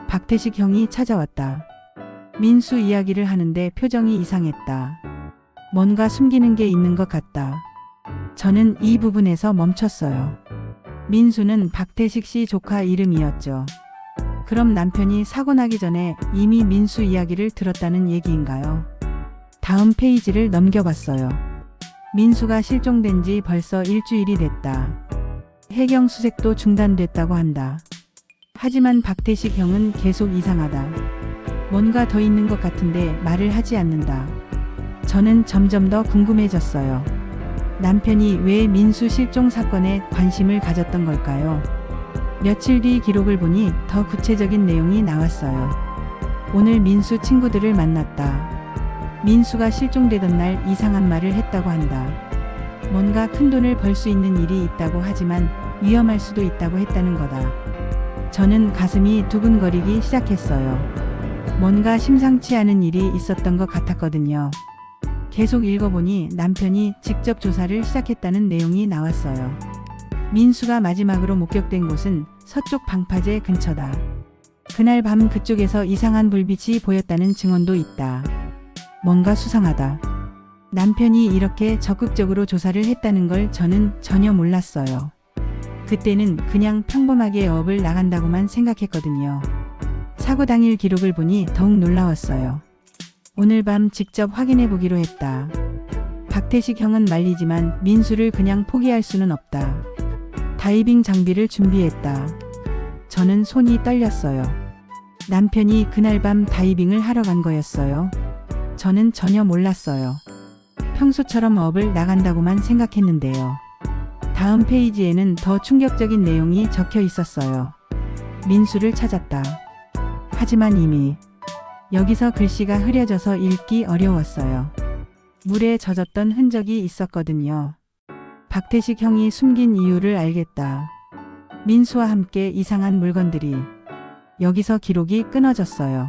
박태식 형이 찾아왔다. 민수 이야기를 하는데 표정이 이상했다. 뭔가 숨기는 게 있는 것 같다. 저는 이 부분에서 멈췄어요. 민수는 박태식 씨 조카 이름이었죠. 그럼 남편이 사고 나기 전에 이미 민수 이야기를 들었다는 얘기인가요? 다음 페이지를 넘겨봤어요. 민수가 실종된 지 벌써 일주일이 됐다. 해경 수색도 중단됐다고 한다. 하지만 박태식 형은 계속 이상하다. 뭔가 더 있는 것 같은데 말을 하지 않는다. 저는 점점 더 궁금해졌어요. 남편이 왜 민수 실종 사건에 관심을 가졌던 걸까요? 며칠 뒤 기록을 보니 더 구체적인 내용이 나왔어요. 오늘 민수 친구들을 만났다. 민수가 실종되던 날 이상한 말을 했다고 한다. 뭔가 큰 돈을 벌 수 있는 일이 있다고 하지만 위험할 수도 있다고 했다는 거다. 저는 가슴이 두근거리기 시작했어요. 뭔가 심상치 않은 일이 있었던 것 같았거든요. 계속 읽어보니 남편이 직접 조사를 시작했다는 내용이 나왔어요. 민수가 마지막으로 목격된 곳은 서쪽 방파제 근처다. 그날 밤 그쪽에서 이상한 불빛이 보였다는 증언도 있다. 뭔가 수상하다. 남편이 이렇게 적극적으로 조사를 했다는 걸 저는 전혀 몰랐어요. 그때는 그냥 평범하게 업을 나간다고만 생각했거든요. 사고 당일 기록을 보니 더욱 놀라웠어요. 오늘 밤 직접 확인해 보기로 했다. 박태식 형은 말리지만 민수를 그냥 포기할 수는 없다. 다이빙 장비를 준비했다. 저는 손이 떨렸어요. 남편이 그날 밤 다이빙을 하러 간 거였어요. 저는 전혀 몰랐어요. 평소처럼 업을 나간다고만 생각했는데요. 다음 페이지에는 더 충격적인 내용이 적혀 있었어요. 민수를 찾았다. 하지만 이미 여기서 글씨가 흐려져서 읽기 어려웠어요. 물에 젖었던 흔적이 있었거든요. 박태식 형이 숨긴 이유를 알겠다. 민수와 함께 이상한 물건들이. 여기서 기록이 끊어졌어요.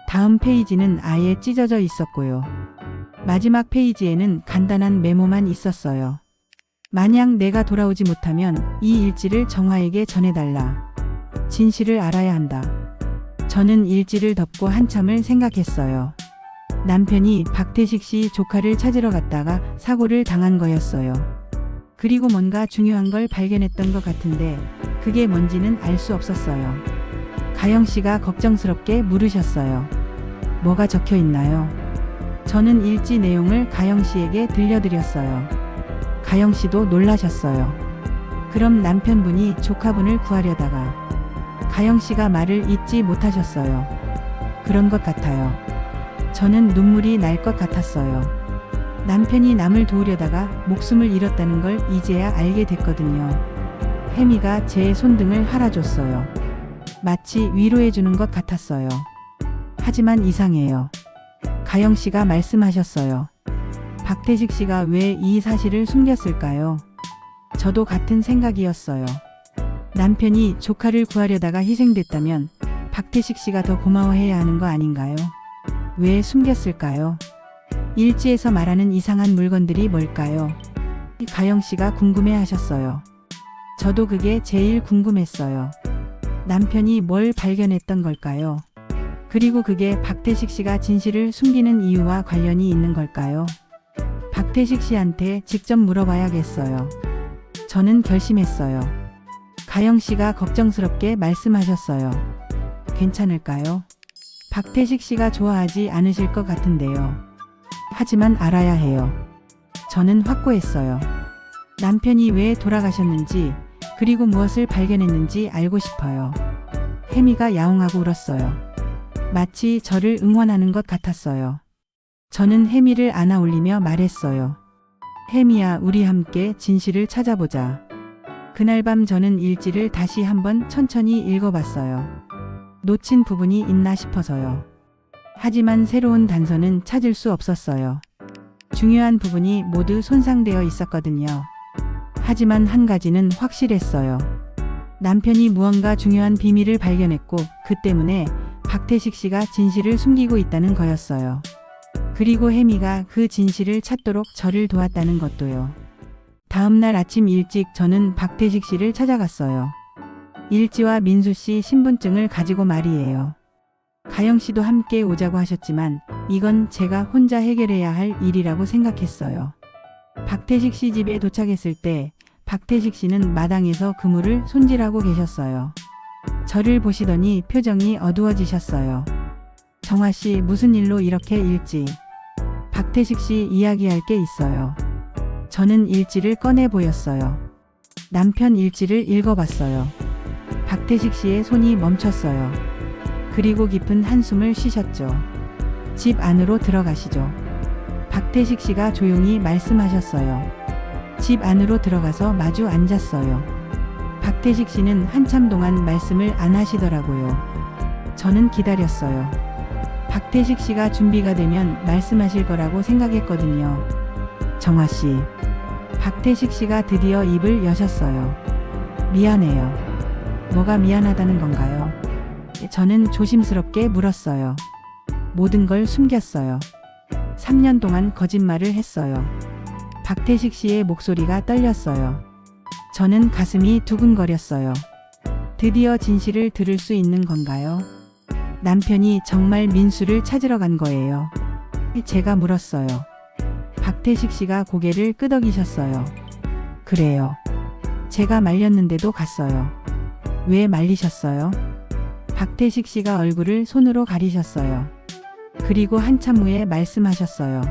다음 페이지는 아예 찢어져 있었고요. 마지막 페이지에는 간단한 메모만 있었어요. 만약 내가 돌아오지 못하면 이 일지를 정화에게 전해달라. 진실을 알아야 한다. 저는 일지를 덮고 한참을 생각했어요. 남편이 박태식 씨 조카를 찾으러 갔다가 사고를 당한 거였어요. 그리고 뭔가 중요한 걸 발견했던 것 같은데 그게 뭔지는 알 수 없었어요. 가영 씨가 걱정스럽게 물으셨어요. 뭐가 적혀 있나요? 저는 일지 내용을 가영 씨에게 들려드렸어요. 가영 씨도 놀라셨어요. 그럼 남편분이 조카분을 구하려다가 가영 씨가 말을 잇지 못하셨어요. 그런 것 같아요. 저는 눈물이 날 것 같았어요. 남편이 남을 도우려다가 목숨을 잃었다는 걸 이제야 알게 됐거든요. 혜미가 제 손등을 할아줬어요. 마치 위로해주는 것 같았어요. 하지만 이상해요. 가영 씨가 말씀하셨어요. 박태식 씨가 왜 이 사실을 숨겼을까요? 저도 같은 생각이었어요. 남편이 조카를 구하려다가 희생됐다면 박태식 씨가 더 고마워해야 하는 거 아닌가요? 왜 숨겼을까요? 일지에서 말하는 이상한 물건들이 뭘까요? 가영 씨가 궁금해하셨어요. 저도 그게 제일 궁금했어요. 남편이 뭘 발견했던 걸까요? 그리고 그게 박태식 씨가 진실을 숨기는 이유와 관련이 있는 걸까요? 박태식 씨한테 직접 물어봐야겠어요. 저는 결심했어요. 가영 씨가 걱정스럽게 말씀하셨어요. 괜찮을까요? 박태식 씨가 좋아하지 않으실 것 같은데요. 하지만 알아야 해요. 저는 확고했어요. 남편이 왜 돌아가셨는지, 그리고 무엇을 발견했는지 알고 싶어요. 혜미가 야옹하고 울었어요. 마치 저를 응원하는 것 같았어요. 저는 혜미를 안아 올리며 말했어요. 혜미야, 우리 함께 진실을 찾아보자. 그날 밤 저는 일지를 다시 한번 천천히 읽어봤어요. 놓친 부분이 있나 싶어서요. 하지만 새로운 단서는 찾을 수 없었어요. 중요한 부분이 모두 손상되어 있었거든요. 하지만 한 가지는 확실했어요. 남편이 무언가 중요한 비밀을 발견했고 그 때문에 박태식 씨가 진실을 숨기고 있다는 거였어요. 그리고 혜미가 그 진실을 찾도록 저를 도왔다는 것도요. 다음날 아침 일찍 저는 박태식 씨를 찾아갔어요. 일지와 민수 씨 신분증을 가지고 말이에요. 가영 씨도 함께 오자고 하셨지만 이건 제가 혼자 해결해야 할 일이라고 생각했어요. 박태식 씨 집에 도착했을 때 박태식 씨는 마당에서 그물을 손질하고 계셨어요. 저를 보시더니 표정이 어두워지셨어요. 정화 씨, 무슨 일로 이렇게 일찍? 박태식 씨, 이야기할 게 있어요. 저는 일지를 꺼내 보였어요. 남편 일지를 읽어봤어요. 박태식 씨의 손이 멈췄어요. 그리고 깊은 한숨을 쉬셨죠. 집 안으로 들어가시죠. 박태식 씨가 조용히 말씀하셨어요. 집 안으로 들어가서 마주 앉았어요. 박태식 씨는 한참 동안 말씀을 안 하시더라고요. 저는 기다렸어요. 박태식 씨가 준비가 되면 말씀하실 거라고 생각했거든요. 정화 씨. 박태식 씨가 드디어 입을 여셨어요. 미안해요. 뭐가 미안하다는 건가요? 저는 조심스럽게 물었어요. 모든 걸 숨겼어요. 3년 동안 거짓말을 했어요. 박태식 씨의 목소리가 떨렸어요. 저는 가슴이 두근거렸어요. 드디어 진실을 들을 수 있는 건가요? 남편이 정말 민수를 찾으러 간 거예요. 제가 물었어요. 박태식 씨가 고개를 끄덕이셨어요. 그래요. 제가 말렸는데도 갔어요. 왜 말리셨어요? 박태식 씨가 얼굴을 손으로 가리셨어요. 그리고 한참 후에 말씀하셨어요.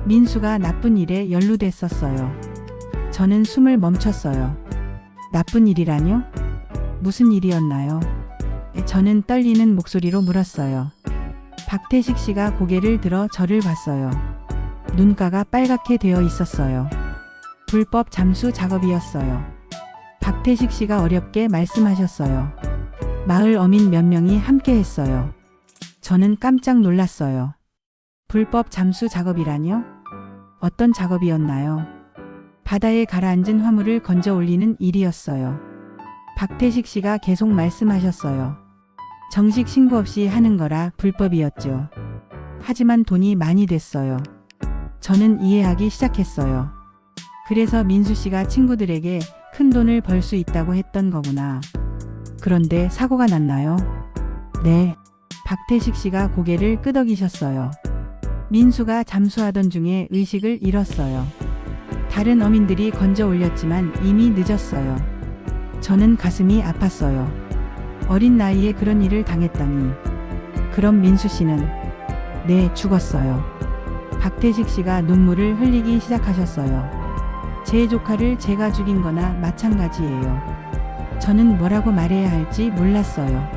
민수가 나쁜 일에 연루됐었어요. 저는 숨을 멈췄어요. 나쁜 일이라뇨? 무슨 일이었나요? 저는 떨리는 목소리로 물었어요. 박태식 씨가 고개를 들어 저를 봤어요. 눈가가 빨갛게 되어 있었어요. 불법 잠수 작업이었어요. 박태식 씨가 어렵게 말씀하셨어요. 마을 어민 몇 명이 함께 했어요. 저는 깜짝 놀랐어요. 불법 잠수 작업이라뇨? 어떤 작업이었나요? 바다에 가라앉은 화물을 건져 올리는 일이었어요. 박태식 씨가 계속 말씀하셨어요. 정식 신고 없이 하는 거라 불법이었죠. 하지만 돈이 많이 됐어요. 저는 이해하기 시작했어요. 그래서 민수 씨가 친구들에게 큰 돈을 벌 수 있다고 했던 거구나. 그런데 사고가 났나요? 네. 박태식 씨가 고개를 끄덕이셨어요. 민수가 잠수하던 중에 의식을 잃었어요. 다른 어민들이 건져 올렸지만 이미 늦었어요. 저는 가슴이 아팠어요. 어린 나이에 그런 일을 당했다니. 그럼 민수 씨는? 네, 죽었어요. 박태식 씨가 눈물을 흘리기 시작하셨어요. 제 조카를 제가 죽인 거나 마찬가지예요. 저는 뭐라고 말해야 할지 몰랐어요.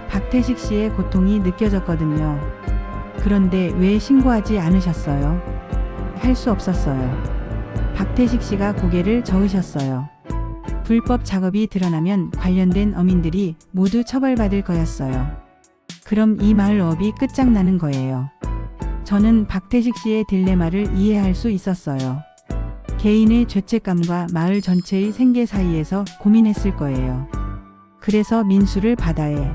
박태식 씨의 고통이 느껴졌거든요. 그런데 왜 신고하지 않으셨어요? 할 수 없었어요. 박태식 씨가 고개를 저으셨어요. 불법 작업이 드러나면 관련된 어민들이 모두 처벌받을 거였어요. 그럼 이 마을 업이 끝장나는 거예요. 저는 박태식 씨의 딜레마를 이해할 수 있었어요. 개인의 죄책감과 마을 전체의 생계 사이에서 고민했을 거예요. 그래서 민수를 바다에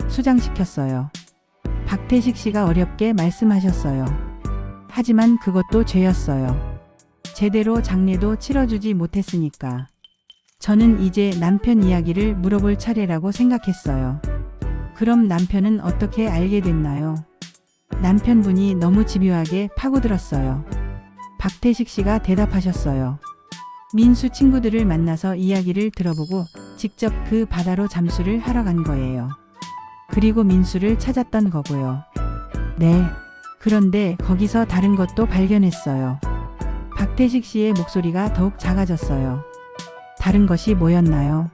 수장시켰어요. 박태식 씨가 어렵게 말씀하셨어요. 하지만 그것도 죄였어요. 제대로 장례도 치러주지 못했으니까. 저는 이제 남편 이야기를 물어볼 차례라고 생각했어요. 그럼 남편은 어떻게 알게 됐나요? 남편분이 너무 집요하게 파고들었어요. 박태식 씨가 대답하셨어요. 민수 친구들을 만나서 이야기를 들어보고 직접 그 바다로 잠수를 하러 간 거예요. 그리고 민수를 찾았던 거고요. 네. 그런데 거기서 다른 것도 발견했어요. 박태식 씨의 목소리가 더욱 작아졌어요. 다른 것이 뭐였나요?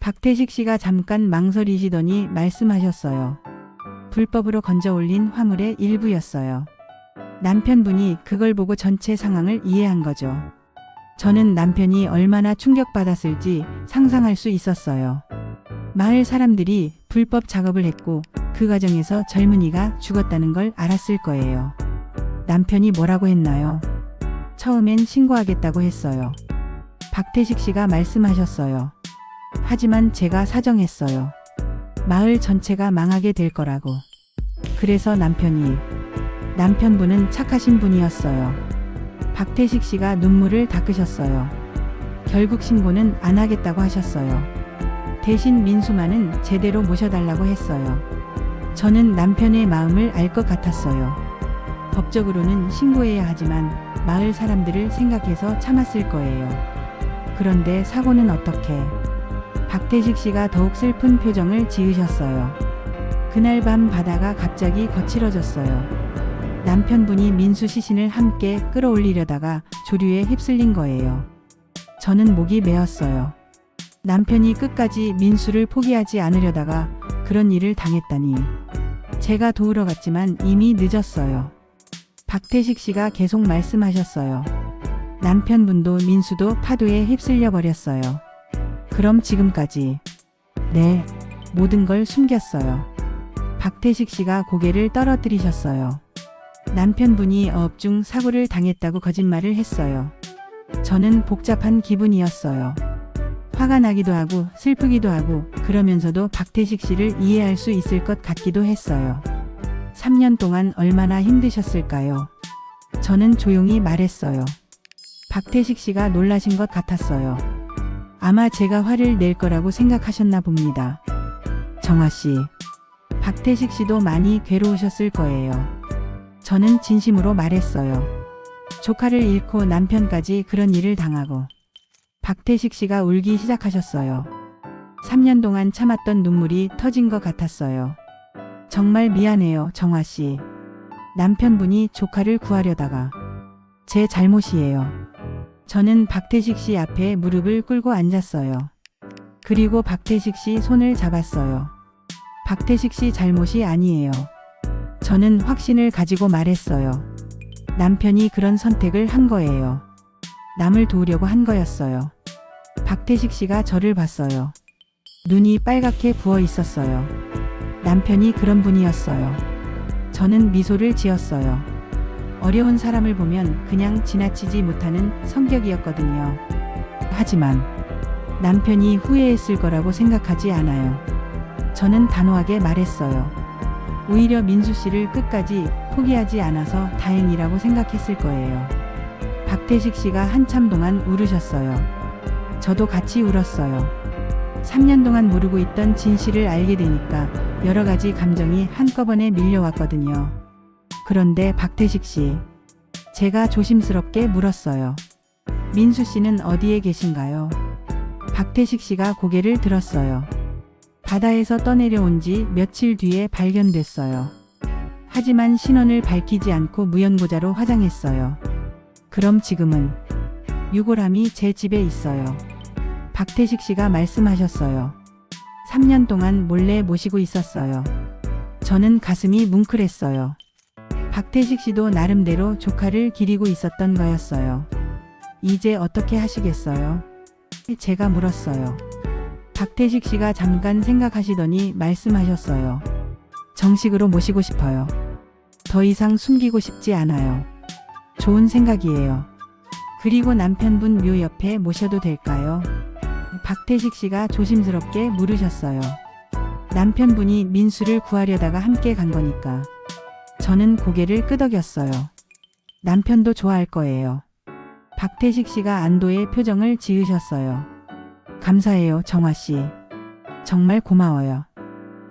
박태식 씨가 잠깐 망설이시더니 말씀하셨어요. 불법으로 건져 올린 화물의 일부였어요. 남편분이 그걸 보고 전체 상황을 이해한 거죠. 저는 남편이 얼마나 충격받았을지 상상할 수 있었어요. 마을 사람들이 불법 작업을 했고 그 과정에서 젊은이가 죽었다는 걸 알았을 거예요. 남편이 뭐라고 했나요? 처음엔 신고하겠다고 했어요. 박태식 씨가 말씀하셨어요. 하지만 제가 사정했어요. 마을 전체가 망하게 될 거라고. 그래서 남편분은 착하신 분이었어요. 박태식 씨가 눈물을 닦으셨어요. 결국 신고는 안 하겠다고 하셨어요. 대신 민수만은 제대로 모셔달라고 했어요. 저는 남편의 마음을 알 것 같았어요. 법적으로는 신고해야 하지만 마을 사람들을 생각해서 참았을 거예요. 그런데 사고는 어떻게? 박태식 씨가 더욱 슬픈 표정을 지으셨어요. 그날 밤 바다가 갑자기 거칠어졌어요. 남편분이 민수 시신을 함께 끌어올리려다가 조류에 휩쓸린 거예요. 저는 목이 메었어요. 남편이 끝까지 민수를 포기하지 않으려다가 그런 일을 당했다니. 제가 도우러 갔지만 이미 늦었어요. 박태식 씨가 계속 말씀하셨어요. 남편분도 민수도 파도에 휩쓸려 버렸어요. 그럼 지금까지. 네, 모든 걸 숨겼어요. 박태식 씨가 고개를 떨어뜨리셨어요. 남편분이 어업중 사고를 당했다고 거짓말을 했어요. 저는 복잡한 기분이었어요. 화가 나기도 하고 슬프기도 하고 그러면서도 박태식 씨를 이해할 수 있을 것 같기도 했어요. 3년 동안 얼마나 힘드셨을까요? 저는 조용히 말했어요. 박태식 씨가 놀라신 것 같았어요. 아마 제가 화를 낼 거라고 생각하셨나 봅니다. 정화 씨, 박태식 씨도 많이 괴로우셨을 거예요. 저는 진심으로 말했어요. 조카를 잃고 남편까지 그런 일을 당하고. 박태식 씨가 울기 시작하셨어요. 3년 동안 참았던 눈물이 터진 것 같았어요. 정말 미안해요, 정화 씨. 남편분이 조카를 구하려다가. 제 잘못이에요. 저는 박태식 씨 앞에 무릎을 꿇고 앉았어요. 그리고 박태식 씨 손을 잡았어요. 박태식 씨 잘못이 아니에요. 저는 확신을 가지고 말했어요. 남편이 그런 선택을 한 거예요. 남을 도우려고 한 거였어요. 박태식 씨가 저를 봤어요. 눈이 빨갛게 부어 있었어요. 남편이 그런 분이었어요. 저는 미소를 지었어요. 어려운 사람을 보면 그냥 지나치지 못하는 성격이었거든요. 하지만 남편이 후회했을 거라고 생각하지 않아요. 저는 단호하게 말했어요. 오히려 민수 씨를 끝까지 포기하지 않아서 다행이라고 생각했을 거예요. 박태식 씨가 한참 동안 울으셨어요. 저도 같이 울었어요. 3년 동안 모르고 있던 진실을 알게 되니까 여러 가지 감정이 한꺼번에 밀려왔거든요. 그런데 박태식 씨, 제가 조심스럽게 물었어요. 민수 씨는 어디에 계신가요? 박태식 씨가 고개를 들었어요. 바다에서 떠내려온 지 며칠 뒤에 발견됐어요. 하지만 신원을 밝히지 않고 무연고자로 화장했어요. 그럼 지금은 유골함이 제 집에 있어요. 박태식 씨가 말씀하셨어요. 3년 동안 몰래 모시고 있었어요. 저는 가슴이 뭉클했어요. 박태식 씨도 나름대로 조카를 기리고 있었던 거였어요. 이제 어떻게 하시겠어요? 제가 물었어요. 박태식 씨가 잠깐 생각하시더니 말씀하셨어요. 정식으로 모시고 싶어요. 더 이상 숨기고 싶지 않아요. 좋은 생각이에요. 그리고 남편분 묘 옆에 모셔도 될까요? 박태식 씨가 조심스럽게 물으셨어요. 남편분이 민수를 구하려다가 함께 간 거니까. 저는 고개를 끄덕였어요. 남편도 좋아할 거예요. 박태식 씨가 안도의 표정을 지으셨어요. 감사해요, 정화 씨. 정말 고마워요.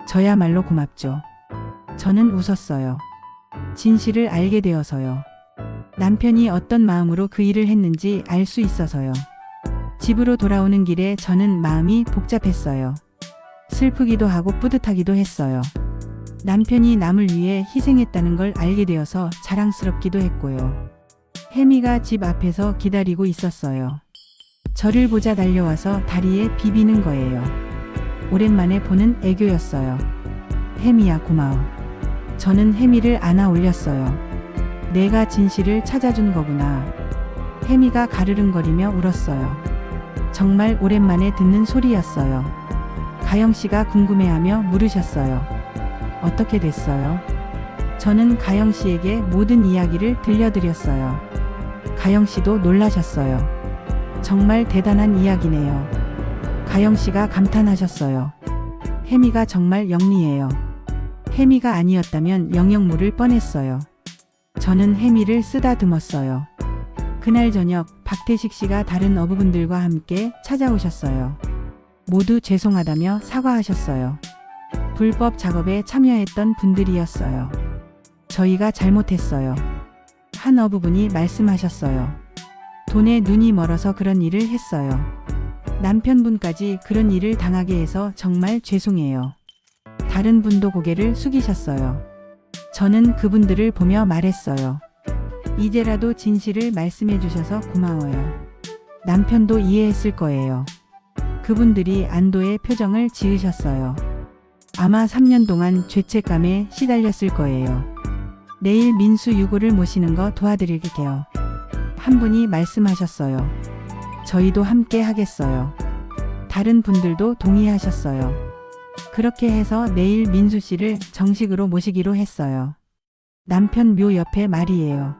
저야말로 고맙죠. 저는 웃었어요. 진실을 알게 되어서요. 남편이 어떤 마음으로 그 일을 했는지 알 수 있어서요. 집으로 돌아오는 길에 저는 마음이 복잡했어요. 슬프기도 하고 뿌듯하기도 했어요. 남편이 남을 위해 희생했다는 걸 알게 되어서 자랑스럽기도 했고요. 혜미가 집 앞에서 기다리고 있었어요. 저를 보자 달려와서 다리에 비비는 거예요. 오랜만에 보는 애교였어요. 혜미야 고마워. 저는 혜미를 안아 올렸어요. 내가 진실을 찾아준 거구나. 혜미가 가르릉거리며 울었어요. 정말 오랜만에 듣는 소리였어요. 가영씨가 궁금해하며 물으셨어요. 어떻게 됐어요? 저는 가영씨에게 모든 이야기를 들려드렸어요. 가영씨도 놀라셨어요. 정말 대단한 이야기네요. 가영씨가 감탄하셨어요. 혜미가 정말 영리해요. 혜미가 아니었다면 영영물을 뻔했어요. 저는 혜미를 쓰다듬었어요. 그날 저녁 박태식 씨가 다른 어부분들과 함께 찾아오셨어요. 모두 죄송하다며 사과하셨어요. 불법 작업에 참여했던 분들이었어요. 저희가 잘못했어요. 한 어부분이 말씀하셨어요. 돈에 눈이 멀어서 그런 일을 했어요. 남편분까지 그런 일을 당하게 해서 정말 죄송해요. 다른 분도 고개를 숙이셨어요. 저는 그분들을 보며 말했어요. 이제라도 진실을 말씀해 주셔서 고마워요. 남편도 이해했을 거예요. 그분들이 안도의 표정을 지으셨어요. 아마 3년 동안 죄책감에 시달렸을 거예요. 내일 민수 유고를 모시는 거 도와드릴게요. 한 분이 말씀하셨어요. 저희도 함께 하겠어요. 다른 분들도 동의하셨어요. 그렇게 해서 내일 민수 씨를 정식으로 모시기로 했어요. 남편 묘 옆에 말이에요.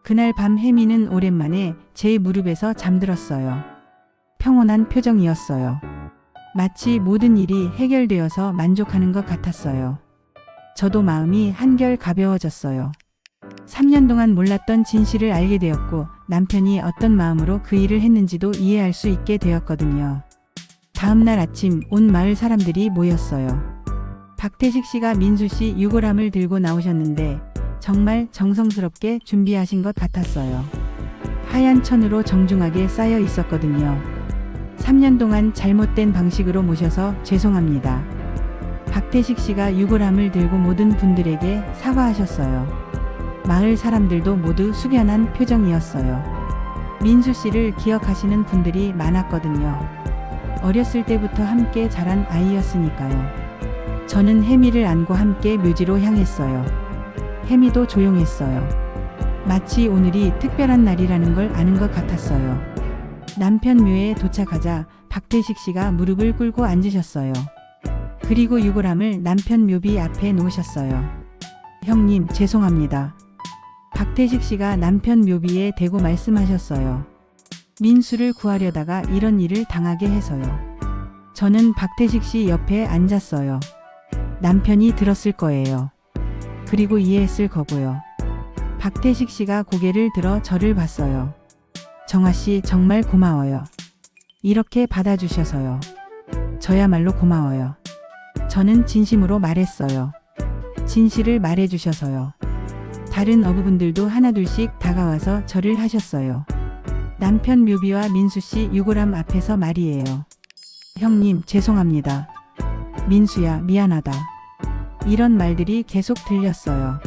그날 밤 혜미는 오랜만에 제 무릎에서 잠들었어요. 평온한 표정이었어요. 마치 모든 일이 해결되어서 만족하는 것 같았어요. 저도 마음이 한결 가벼워졌어요. 3년 동안 몰랐던 진실을 알게 되었고 남편이 어떤 마음으로 그 일을 했는지도 이해할 수 있게 되었거든요. 다음 날 아침 온 마을 사람들이 모였어요. 박태식 씨가 민수 씨 유골함을 들고 나오셨는데 정말 정성스럽게 준비하신 것 같았어요. 하얀 천으로 정중하게 쌓여 있었거든요. 3년 동안 잘못된 방식으로 모셔서 죄송합니다. 박태식 씨가 유골함을 들고 모든 분들에게 사과하셨어요. 마을 사람들도 모두 숙연한 표정이었어요. 민수 씨를 기억하시는 분들이 많았거든요. 어렸을 때부터 함께 자란 아이였으니까요. 저는 혜미를 안고 함께 묘지로 향했어요. 혜미도 조용했어요. 마치 오늘이 특별한 날이라는 걸 아는 것 같았어요. 남편 묘에 도착하자 박태식 씨가 무릎을 꿇고 앉으셨어요. 그리고 유골함을 남편 묘비 앞에 놓으셨어요. 형님, 죄송합니다. 박태식 씨가 남편 묘비에 대고 말씀하셨어요. 민수를 구하려다가 이런 일을 당하게 해서요. 저는 박태식 씨 옆에 앉았어요. 남편이 들었을 거예요. 그리고 이해했을 거고요. 박태식 씨가 고개를 들어 저를 봤어요. 정아 씨 정말 고마워요. 이렇게 받아주셔서요. 저야말로 고마워요. 저는 진심으로 말했어요. 진실을 말해주셔서요. 다른 어부분들도 하나둘씩 다가와서 절을 하셨어요. 남편 묘비와 민수 씨 유골함 앞에서 말이에요. 형님, 죄송합니다. 민수야, 미안하다. 이런 말들이 계속 들렸어요.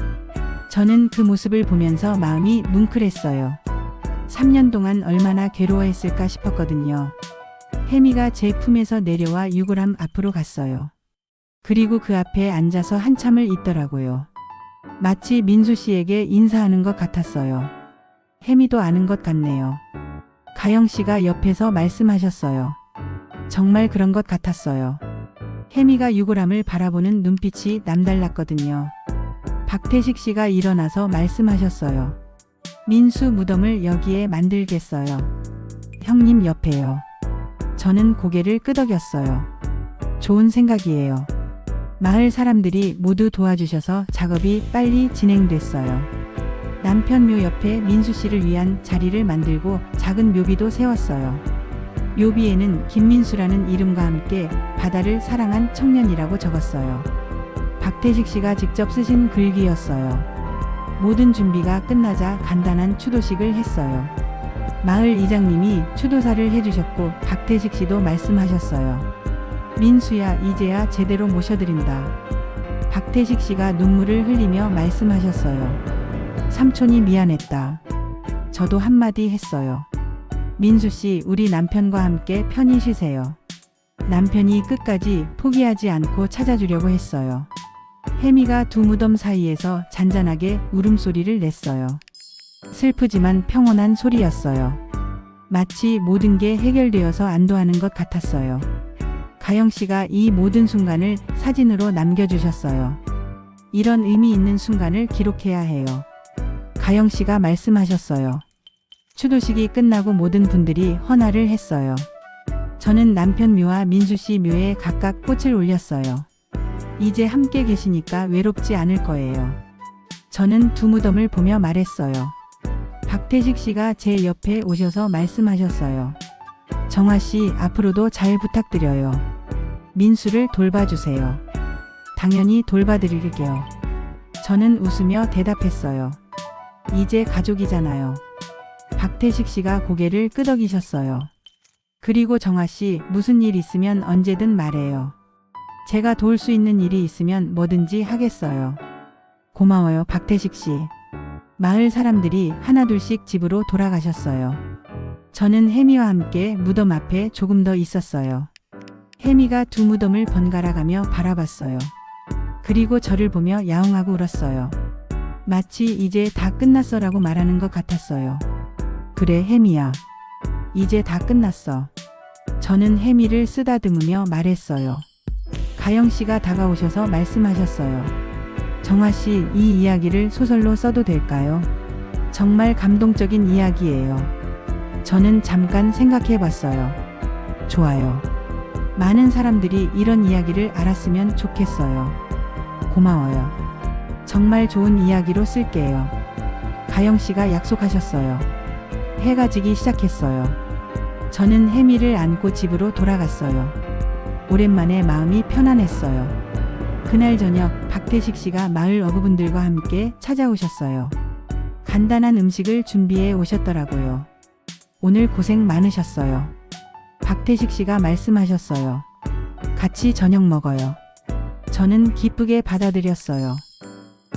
저는 그 모습을 보면서 마음이 뭉클했어요. 3년 동안 얼마나 괴로워했을까 싶었거든요. 혜미가 제 품에서 내려와 유골함 앞으로 갔어요. 그리고 그 앞에 앉아서 한참을 있더라고요. 마치 민수 씨에게 인사하는 것 같았어요. 혜미도 아는 것 같네요. 가영 씨가 옆에서 말씀하셨어요. 정말 그런 것 같았어요. 혜미가 유골함을 바라보는 눈빛이 남달랐거든요. 박태식 씨가 일어나서 말씀하셨어요. 민수 무덤을 여기에 만들겠어요. 형님 옆에요. 저는 고개를 끄덕였어요. 좋은 생각이에요. 마을 사람들이 모두 도와주셔서 작업이 빨리 진행됐어요. 남편 묘 옆에 민수 씨를 위한 자리를 만들고 작은 묘비도 세웠어요. 묘비에는 김민수라는 이름과 함께 바다를 사랑한 청년이라고 적었어요. 박태식 씨가 직접 쓰신 글귀였어요. 모든 준비가 끝나자 간단한 추도식을 했어요. 마을 이장님이 추도사를 해주셨고 박태식 씨도 말씀하셨어요. 민수야, 이제야 제대로 모셔드린다. 박태식 씨가 눈물을 흘리며 말씀하셨어요. 삼촌이 미안했다. 저도 한마디 했어요. 민수 씨, 우리 남편과 함께 편히 쉬세요. 남편이 끝까지 포기하지 않고 찾아주려고 했어요. 혜미가 두 무덤 사이에서 잔잔하게 울음소리를 냈어요. 슬프지만 평온한 소리였어요. 마치 모든 게 해결되어서 안도하는 것 같았어요. 가영 씨가 이 모든 순간을 사진으로 남겨주셨어요. 이런 의미 있는 순간을 기록해야 해요. 가영 씨가 말씀하셨어요. 추도식이 끝나고 모든 분들이 헌화를 했어요. 저는 남편 묘와 민수 씨 묘에 각각 꽃을 올렸어요. 이제 함께 계시니까 외롭지 않을 거예요. 저는 두 무덤을 보며 말했어요. 박태식 씨가 제 옆에 오셔서 말씀하셨어요. 정화 씨, 앞으로도 잘 부탁드려요. 민수를 돌봐주세요. 당연히 돌봐드릴게요. 저는 웃으며 대답했어요. 이제 가족이잖아요. 박태식 씨가 고개를 끄덕이셨어요. 그리고 정화 씨, 무슨 일 있으면 언제든 말해요. 제가 도울 수 있는 일이 있으면 뭐든지 하겠어요. 고마워요, 박태식 씨. 마을 사람들이 하나둘씩 집으로 돌아가셨어요. 저는 혜미와 함께 무덤 앞에 조금 더 있었어요. 혜미가 두 무덤을 번갈아 가며 바라봤어요. 그리고 저를 보며 야옹하고 울었어요. 마치 이제 다 끝났어라고 말하는 것 같았어요. 그래, 혜미야. 이제 다 끝났어. 저는 혜미를 쓰다듬으며 말했어요. 가영 씨가 다가오셔서 말씀하셨어요. 정화 씨, 이 이야기를 소설로 써도 될까요? 정말 감동적인 이야기예요. 저는 잠깐 생각해 봤어요. 좋아요. 많은 사람들이 이런 이야기를 알았으면 좋겠어요. 고마워요. 정말 좋은 이야기로 쓸게요. 가영 씨가 약속하셨어요. 해가 지기 시작했어요. 저는 혜미를 안고 집으로 돌아갔어요. 오랜만에 마음이 편안했어요. 그날 저녁 박태식 씨가 마을 어부분들과 함께 찾아오셨어요. 간단한 음식을 준비해 오셨더라고요. 오늘 고생 많으셨어요. 박태식 씨가 말씀하셨어요. 같이 저녁 먹어요. 저는 기쁘게 받아들였어요.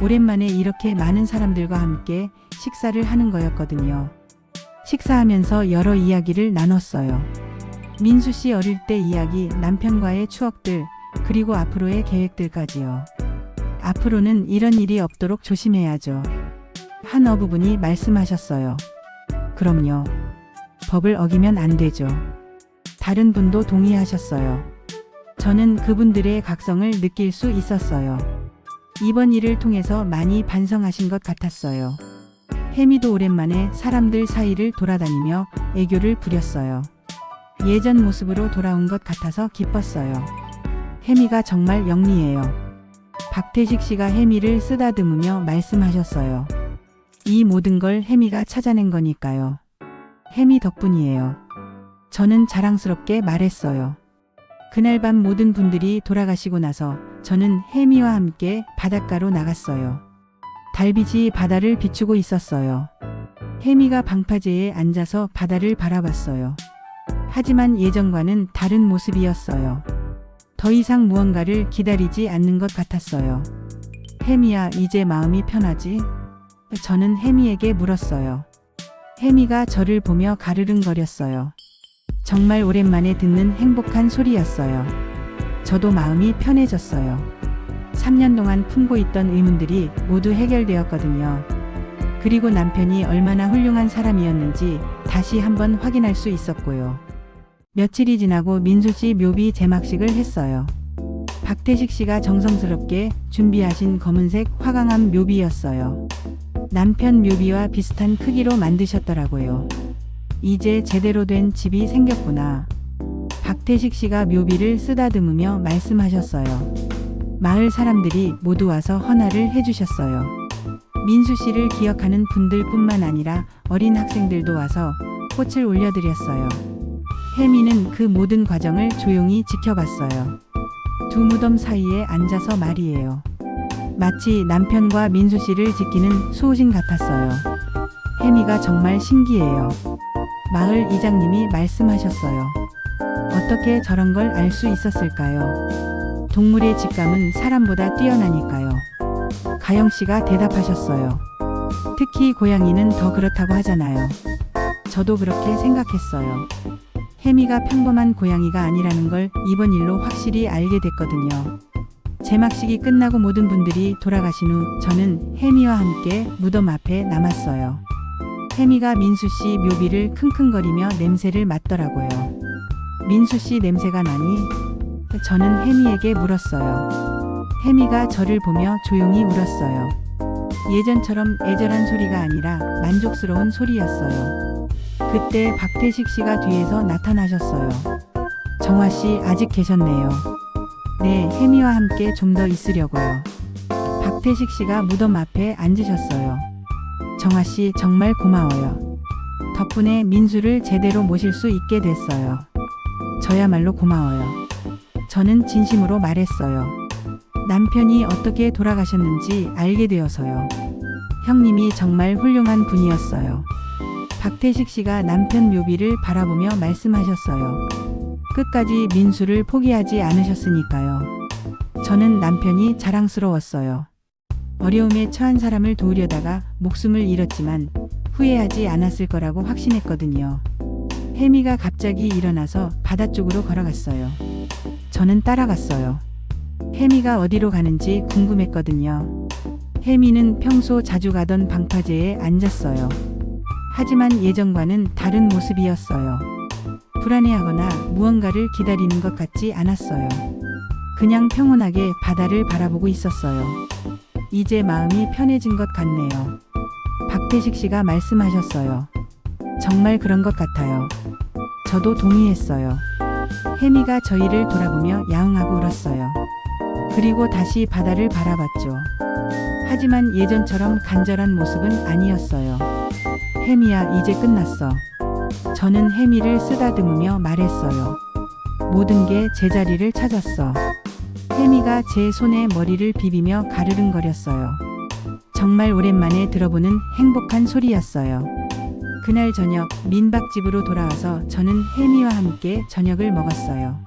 오랜만에 이렇게 많은 사람들과 함께 식사를 하는 거였거든요. 식사하면서 여러 이야기를 나눴어요. 민수 씨 어릴 때 이야기, 남편과의 추억들, 그리고 앞으로의 계획들까지요. 앞으로는 이런 일이 없도록 조심해야죠. 한 어부분이 말씀하셨어요. 그럼요. 법을 어기면 안 되죠. 다른 분도 동의하셨어요. 저는 그분들의 각성을 느낄 수 있었어요. 이번 일을 통해서 많이 반성하신 것 같았어요. 혜미도 오랜만에 사람들 사이를 돌아다니며 애교를 부렸어요. 예전 모습으로 돌아온 것 같아서 기뻤어요. 혜미가 정말 영리해요. 박태식 씨가 혜미를 쓰다듬으며 말씀하셨어요. 이 모든 걸 혜미가 찾아낸 거니까요. 혜미 덕분이에요. 저는 자랑스럽게 말했어요. 그날 밤 모든 분들이 돌아가시고 나서 저는 혜미와 함께 바닷가로 나갔어요. 달빛이 바다를 비추고 있었어요. 혜미가 방파제에 앉아서 바다를 바라봤어요. 하지만 예전과는 다른 모습이었어요. 더 이상 무언가를 기다리지 않는 것 같았어요. 혜미야, 이제 마음이 편하지? 저는 혜미에게 물었어요. 혜미가 저를 보며 가르릉거렸어요. 정말 오랜만에 듣는 행복한 소리였어요. 저도 마음이 편해졌어요. 3년 동안 품고 있던 의문들이 모두 해결되었거든요. 그리고 남편이 얼마나 훌륭한 사람이었는지 다시 한번 확인할 수 있었고요. 며칠이 지나고 민수 씨 묘비 제막식을 했어요. 박태식 씨가 정성스럽게 준비하신 검은색 화강암 묘비였어요. 남편 묘비와 비슷한 크기로 만드셨더라고요. 이제 제대로 된 집이 생겼구나. 박태식 씨가 묘비를 쓰다듬으며 말씀하셨어요. 마을 사람들이 모두 와서 헌화를 해주셨어요. 민수 씨를 기억하는 분들뿐만 아니라 어린 학생들도 와서 꽃을 올려드렸어요. 혜미는 그 모든 과정을 조용히 지켜봤어요. 두 무덤 사이에 앉아서 말이에요. 마치 남편과 민수 씨를 지키는 수호신 같았어요. 혜미가 정말 신기해요. 마을 이장님이 말씀하셨어요. 어떻게 저런 걸 알 수 있었을까요? 동물의 직감은 사람보다 뛰어나니까요. 가영 씨가 대답하셨어요. 특히 고양이는 더 그렇다고 하잖아요. 저도 그렇게 생각했어요. 혜미가 평범한 고양이가 아니라는 걸 이번 일로 확실히 알게 됐거든요. 제막식이 끝나고 모든 분들이 돌아가신 후 저는 혜미와 함께 무덤 앞에 남았어요. 혜미가 민수 씨 묘비를 킁킁거리며 냄새를 맡더라고요. 민수 씨 냄새가 나니? 저는 혜미에게 물었어요. 혜미가 저를 보며 조용히 울었어요. 예전처럼 애절한 소리가 아니라 만족스러운 소리였어요. 그때 박태식 씨가 뒤에서 나타나셨어요. 정화 씨 아직 계셨네요. 네, 혜미와 함께 좀 더 있으려고요. 박태식 씨가 무덤 앞에 앉으셨어요. 정화 씨 정말 고마워요. 덕분에 민수를 제대로 모실 수 있게 됐어요. 저야말로 고마워요. 저는 진심으로 말했어요. 남편이 어떻게 돌아가셨는지 알게 되어서요. 형님이 정말 훌륭한 분이었어요. 박태식 씨가 남편 묘비를 바라보며 말씀하셨어요. 끝까지 민수를 포기하지 않으셨으니까요. 저는 남편이 자랑스러웠어요. 어려움에 처한 사람을 도우려다가 목숨을 잃었지만 후회하지 않았을 거라고 확신했거든요. 혜미가 갑자기 일어나서 바다 쪽으로 걸어갔어요. 저는 따라갔어요. 혜미가 어디로 가는지 궁금했거든요. 혜미는 평소 자주 가던 방파제에 앉았어요. 하지만 예전과는 다른 모습이었어요. 불안해하거나 무언가를 기다리는 것 같지 않았어요. 그냥 평온하게 바다를 바라보고 있었어요. 이제 마음이 편해진 것 같네요. 박태식 씨가 말씀하셨어요. 정말 그런 것 같아요. 저도 동의했어요. 혜미가 저희를 돌아보며 야옹하고 울었어요. 그리고 다시 바다를 바라봤죠. 하지만 예전처럼 간절한 모습은 아니었어요. 혜미야, 이제 끝났어. 저는 혜미를 쓰다듬으며 말했어요. 모든 게 제자리를 찾았어. 혜미가 제 손에 머리를 비비며 가르릉거렸어요. 정말 오랜만에 들어보는 행복한 소리였어요. 그날 저녁 민박집으로 돌아와서 저는 혜미와 함께 저녁을 먹었어요.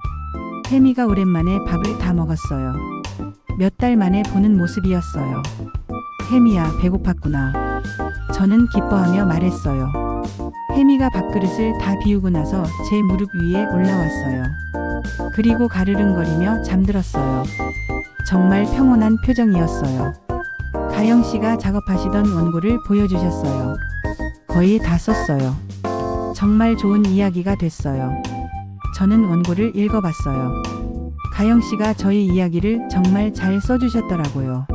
혜미가 오랜만에 밥을 다 먹었어요. 몇 달 만에 보는 모습이었어요. 혜미야, 배고팠구나. 저는 기뻐하며 말했어요. 혜미가 밥그릇을 다 비우고 나서 제 무릎 위에 올라왔어요. 그리고 가르릉거리며 잠들었어요. 정말 평온한 표정이었어요. 가영 씨가 작업하시던 원고를 보여주셨어요. 거의 다 썼어요. 정말 좋은 이야기가 됐어요. 저는 원고를 읽어봤어요. 가영 씨가 저희 이야기를 정말 잘 써주셨더라고요.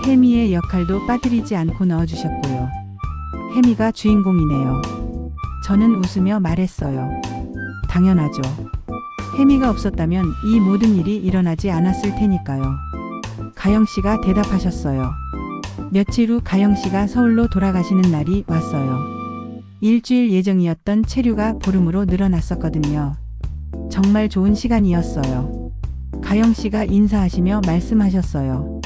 혜미의 역할도 빠뜨리지 않고 넣어주셨고요. 혜미가 주인공이네요. 저는 웃으며 말했어요. 당연하죠. 혜미가 없었다면 이 모든 일이 일어나지 않았을 테니까요. 가영 씨가 대답하셨어요. 며칠 후 가영 씨가 서울로 돌아가시는 날이 왔어요. 일주일 예정이었던 체류가 보름으로 늘어났었거든요. 정말 좋은 시간이었어요. 가영 씨가 인사하시며 말씀하셨어요.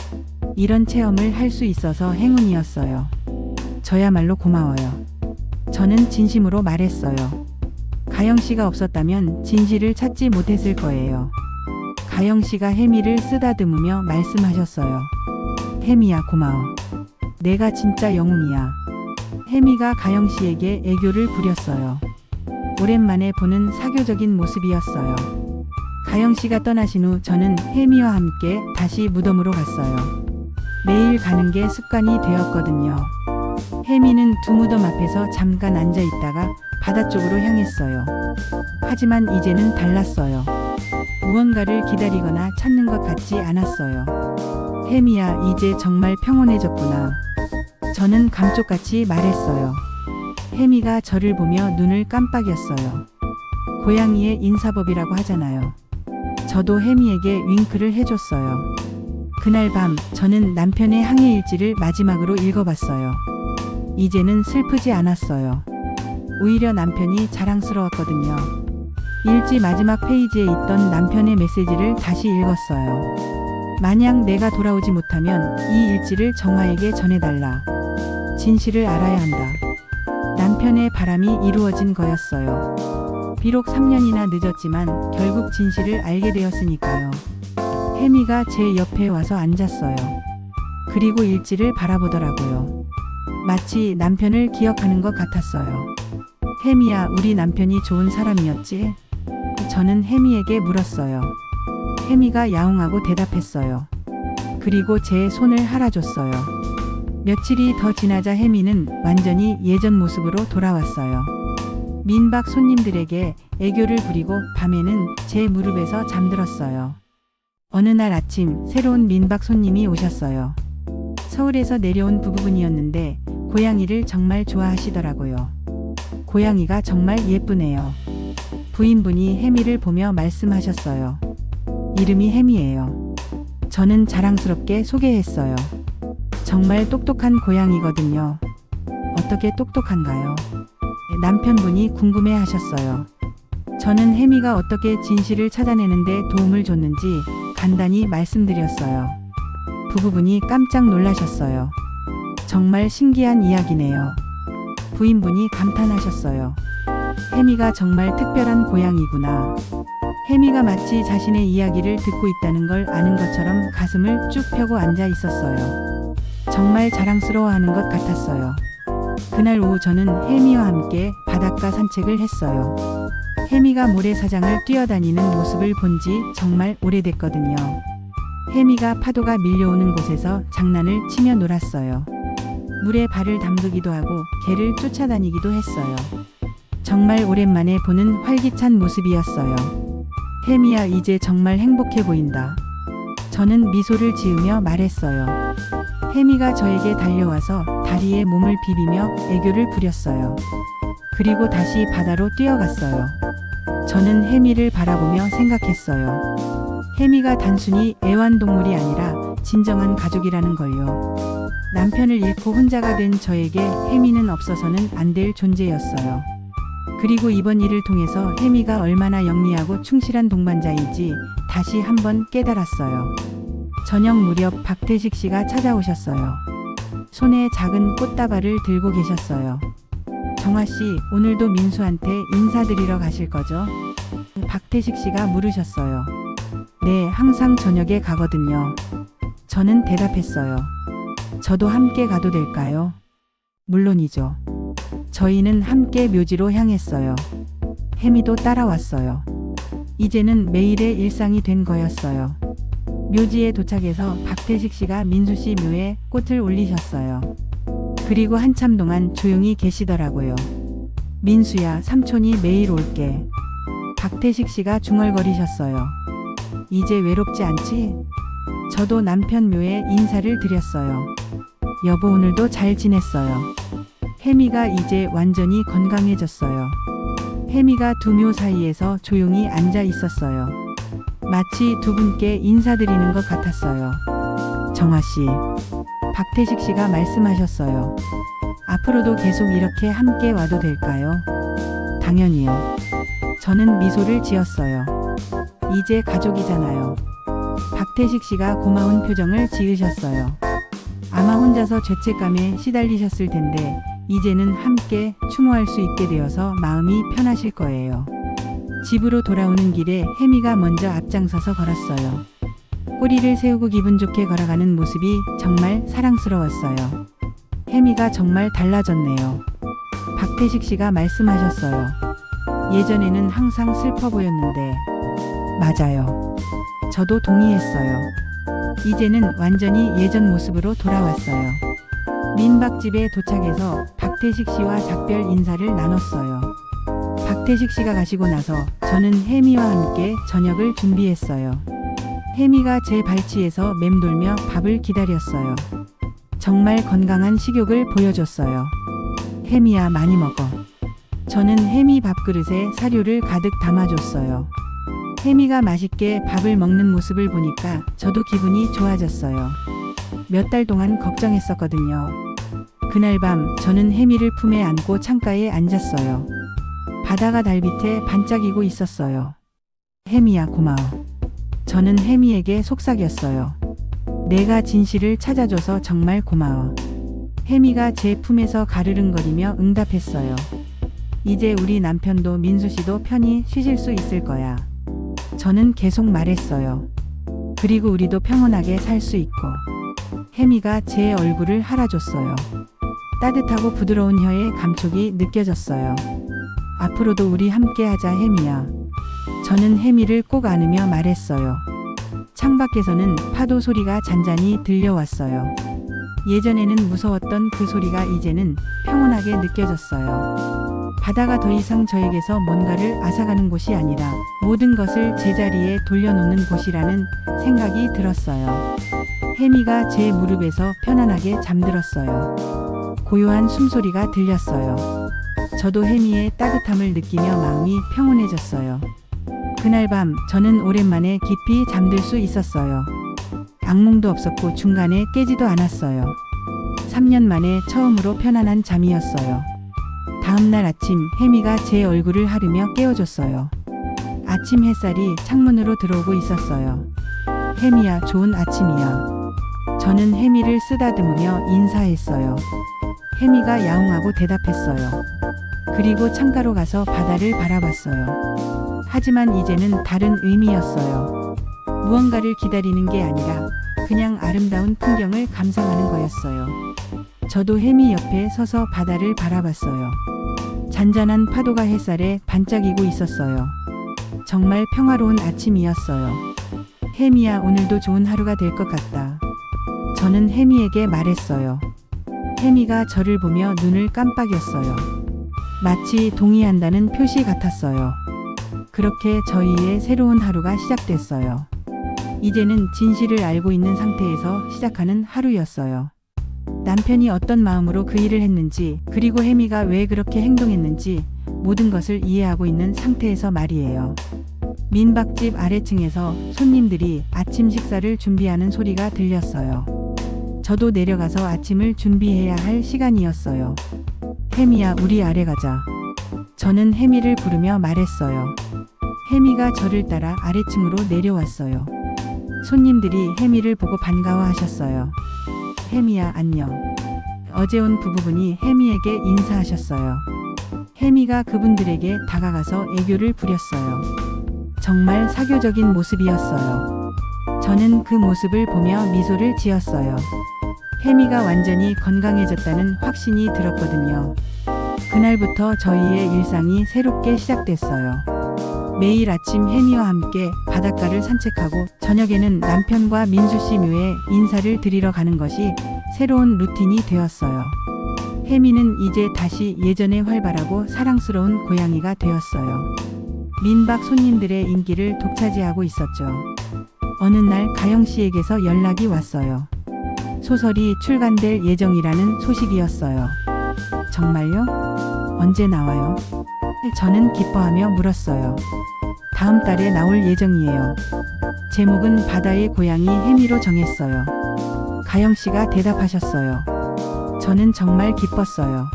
이런 체험을 할 수 있어서 행운이었어요. 저야말로 고마워요. 저는 진심으로 말했어요. 가영 씨가 없었다면 진실을 찾지 못했을 거예요. 가영 씨가 혜미를 쓰다듬으며 말씀하셨어요. 혜미야, 고마워. 내가 진짜 영웅이야. 혜미가 가영 씨에게 애교를 부렸어요. 오랜만에 보는 사교적인 모습이었어요. 가영 씨가 떠나신 후 저는 혜미와 함께 다시 무덤으로 갔어요. 매일 가는 게 습관이 되었거든요. 혜미는 두 무덤 앞에서 잠깐 앉아 있다가 바다 쪽으로 향했어요. 하지만 이제는 달랐어요. 무언가를 기다리거나 찾는 것 같지 않았어요. 혜미야, 이제 정말 평온해졌구나. 저는 감쪽같이 말했어요. 혜미가 저를 보며 눈을 깜빡였어요. 고양이의 인사법이라고 하잖아요. 저도 혜미에게 윙크를 해줬어요. 그날 밤 저는 남편의 항해 일지를 마지막으로 읽어봤어요. 이제는 슬프지 않았어요. 오히려 남편이 자랑스러웠거든요. 일지 마지막 페이지에 있던 남편의 메시지를 다시 읽었어요. 만약 내가 돌아오지 못하면 이 일지를 정화에게 전해달라. 진실을 알아야 한다. 남편의 바람이 이루어진 거였어요. 비록 3년이나 늦었지만 결국 진실을 알게 되었으니까요. 혜미가 제 옆에 와서 앉았어요. 그리고 일지를 바라보더라고요. 마치 남편을 기억하는 것 같았어요. 혜미야, 우리 남편이 좋은 사람이었지? 저는 혜미에게 물었어요. 혜미가 야옹하고 대답했어요. 그리고 제 손을 할아줬어요. 며칠이 더 지나자 혜미는 완전히 예전 모습으로 돌아왔어요. 민박 손님들에게 애교를 부리고 밤에는 제 무릎에서 잠들었어요. 어느 날 아침 새로운 민박 손님이 오셨어요. 서울에서 내려온 부부분이었는데 고양이를 정말 좋아하시더라고요. 고양이가 정말 예쁘네요. 부인분이 혜미를 보며 말씀하셨어요. 이름이 혜미예요. 저는 자랑스럽게 소개했어요. 정말 똑똑한 고양이거든요. 어떻게 똑똑한가요? 남편분이 궁금해 하셨어요. 저는 혜미가 어떻게 진실을 찾아내는데 도움을 줬는지 간단히 말씀드렸어요. 부부분이 깜짝 놀라셨어요. 정말 신기한 이야기네요. 부인분이 감탄하셨어요. 혜미가 정말 특별한 고양이구나. 혜미가 마치 자신의 이야기를 듣고 있다는 걸 아는 것처럼 가슴을 쭉 펴고 앉아 있었어요. 정말 자랑스러워하는 것 같았어요. 그날 오후 저는 혜미와 함께 바닷가 산책을 했어요. 혜미가 모래사장을 뛰어다니는 모습을 본 지 정말 오래됐거든요. 혜미가 파도가 밀려오는 곳에서 장난을 치며 놀았어요. 물에 발을 담그기도 하고 개를 쫓아다니기도 했어요. 정말 오랜만에 보는 활기찬 모습이었어요. 혜미야, 이제 정말 행복해 보인다. 저는 미소를 지으며 말했어요. 혜미가 저에게 달려와서 다리에 몸을 비비며 애교를 부렸어요. 그리고 다시 바다로 뛰어갔어요. 저는 혜미를 바라보며 생각했어요. 혜미가 단순히 애완동물이 아니라 진정한 가족이라는 걸요. 남편을 잃고 혼자가 된 저에게 혜미는 없어서는 안 될 존재였어요. 그리고 이번 일을 통해서 혜미가 얼마나 영리하고 충실한 동반자인지 다시 한번 깨달았어요. 저녁 무렵 박태식 씨가 찾아오셨어요. 손에 작은 꽃다발을 들고 계셨어요. 정아 씨, 오늘도 민수한테 인사드리러 가실 거죠? 박태식 씨가 물으셨어요. 네, 항상 저녁에 가거든요. 저는 대답했어요. 저도 함께 가도 될까요? 물론이죠. 저희는 함께 묘지로 향했어요. 혜미도 따라왔어요. 이제는 매일의 일상이 된 거였어요. 묘지에 도착해서 박태식 씨가 민수 씨 묘에 꽃을 올리셨어요. 그리고 한참 동안 조용히 계시더라고요. 민수야, 삼촌이 매일 올게. 박태식 씨가 중얼거리셨어요. 이제 외롭지 않지? 저도 남편 묘에 인사를 드렸어요. 여보, 오늘도 잘 지냈어요. 혜미가 이제 완전히 건강해졌어요. 혜미가 두 묘 사이에서 조용히 앉아 있었어요. 마치 두 분께 인사드리는 것 같았어요. 정아 씨, 박태식 씨가 말씀하셨어요. 앞으로도 계속 이렇게 함께 와도 될까요? 당연히요. 저는 미소를 지었어요. 이제 가족이잖아요. 박태식 씨가 고마운 표정을 지으셨어요. 아마 혼자서 죄책감에 시달리셨을 텐데 이제는 함께 추모할 수 있게 되어서 마음이 편하실 거예요. 집으로 돌아오는 길에 혜미가 먼저 앞장서서 걸었어요. 꼬리를 세우고 기분 좋게 걸어가는 모습이 정말 사랑스러웠어요. 혜미가 정말 달라졌네요. 박태식 씨가 말씀하셨어요. 예전에는 항상 슬퍼 보였는데. 맞아요. 저도 동의했어요. 이제는 완전히 예전 모습으로 돌아왔어요. 민박집에 도착해서 박태식 씨와 작별 인사를 나눴어요. 박태식 씨가 가시고 나서 저는 혜미와 함께 저녁을 준비했어요. 혜미가 제 발치에서 맴돌며 밥을 기다렸어요. 정말 건강한 식욕을 보여줬어요. 혜미야, 많이 먹어. 저는 혜미 밥그릇에 사료를 가득 담아줬어요. 혜미가 맛있게 밥을 먹는 모습을 보니까 저도 기분이 좋아졌어요. 몇 달 동안 걱정했었거든요. 그날 밤 저는 혜미를 품에 안고 창가에 앉았어요. 바다가 달 밑에 반짝이고 있었어요. 혜미야, 고마워. 저는 혜미에게 속삭였어요. 내가 진실을 찾아줘서 정말 고마워. 혜미가 제 품에서 가르릉거리며 응답했어요. 이제 우리 남편도 민수 씨도 편히 쉬실 수 있을 거야. 저는 계속 말했어요. 그리고 우리도 평온하게 살 수 있고. 혜미가 제 얼굴을 할아줬어요. 따뜻하고 부드러운 혀의 감촉이 느껴졌어요. 앞으로도 우리 함께 하자, 혜미야. 저는 혜미를 꼭 안으며 말했어요. 창밖에서는 파도 소리가 잔잔히 들려왔어요. 예전에는 무서웠던 그 소리가 이제는 평온하게 느껴졌어요. 바다가 더 이상 저에게서 뭔가를 앗아가는 곳이 아니라 모든 것을 제자리에 돌려놓는 곳이라는 생각이 들었어요. 혜미가 제 무릎에서 편안하게 잠들었어요. 고요한 숨소리가 들렸어요. 저도 혜미의 따뜻함을 느끼며 마음이 평온해졌어요. 그날 밤 저는 오랜만에 깊이 잠들 수 있었어요. 악몽도 없었고 중간에 깨지도 않았어요. 3년 만에 처음으로 편안한 잠이었어요. 다음날 아침 혜미가 제 얼굴을 하르며 깨워줬어요. 아침 햇살이 창문으로 들어오고 있었어요. 혜미야, 좋은 아침이야. 저는 혜미를 쓰다듬으며 인사했어요. 혜미가 야옹하고 대답했어요. 그리고 창가로 가서 바다를 바라봤어요. 하지만 이제는 다른 의미였어요. 무언가를 기다리는 게 아니라 그냥 아름다운 풍경을 감상하는 거였어요. 저도 혜미 옆에 서서 바다를 바라봤어요. 잔잔한 파도가 햇살에 반짝이고 있었어요. 정말 평화로운 아침이었어요. 혜미야, 오늘도 좋은 하루가 될 것 같다. 저는 혜미에게 말했어요. 혜미가 저를 보며 눈을 깜빡였어요. 마치 동의한다는 표시 같았어요. 그렇게 저희의 새로운 하루가 시작됐어요. 이제는 진실을 알고 있는 상태에서 시작하는 하루였어요. 남편이 어떤 마음으로 그 일을 했는지, 그리고 혜미가 왜 그렇게 행동했는지 모든 것을 이해하고 있는 상태에서 말이에요. 민박집 아래층에서 손님들이 아침 식사를 준비하는 소리가 들렸어요. 저도 내려가서 아침을 준비해야 할 시간이었어요. 혜미야, 우리 아래 가자. 저는 혜미를 부르며 말했어요. 혜미가 저를 따라 아래층으로 내려왔어요. 손님들이 혜미를 보고 반가워하셨어요. 혜미야, 안녕. 어제 온 부부분이 혜미에게 인사하셨어요. 혜미가 그분들에게 다가가서 애교를 부렸어요. 정말 사교적인 모습이었어요. 저는 그 모습을 보며 미소를 지었어요. 혜미가 완전히 건강해졌다는 확신이 들었거든요. 그날부터 저희의 일상이 새롭게 시작됐어요. 매일 아침 혜미와 함께 바닷가를 산책하고 저녁에는 남편과 민수씨 묘에 인사를 드리러 가는 것이 새로운 루틴이 되었어요. 혜미는 이제 다시 예전의 활발하고 사랑스러운 고양이가 되었어요. 민박 손님들의 인기를 독차지하고 있었죠. 어느 날 가영씨에게서 연락이 왔어요. 소설이 출간될 예정이라는 소식이었어요. 정말요? 언제 나와요? 저는 기뻐하며 물었어요. 다음 달에 나올 예정이에요. 제목은 바다의 고양이 혜미로 정했어요. 가영씨가 대답하셨어요. 저는 정말 기뻤어요.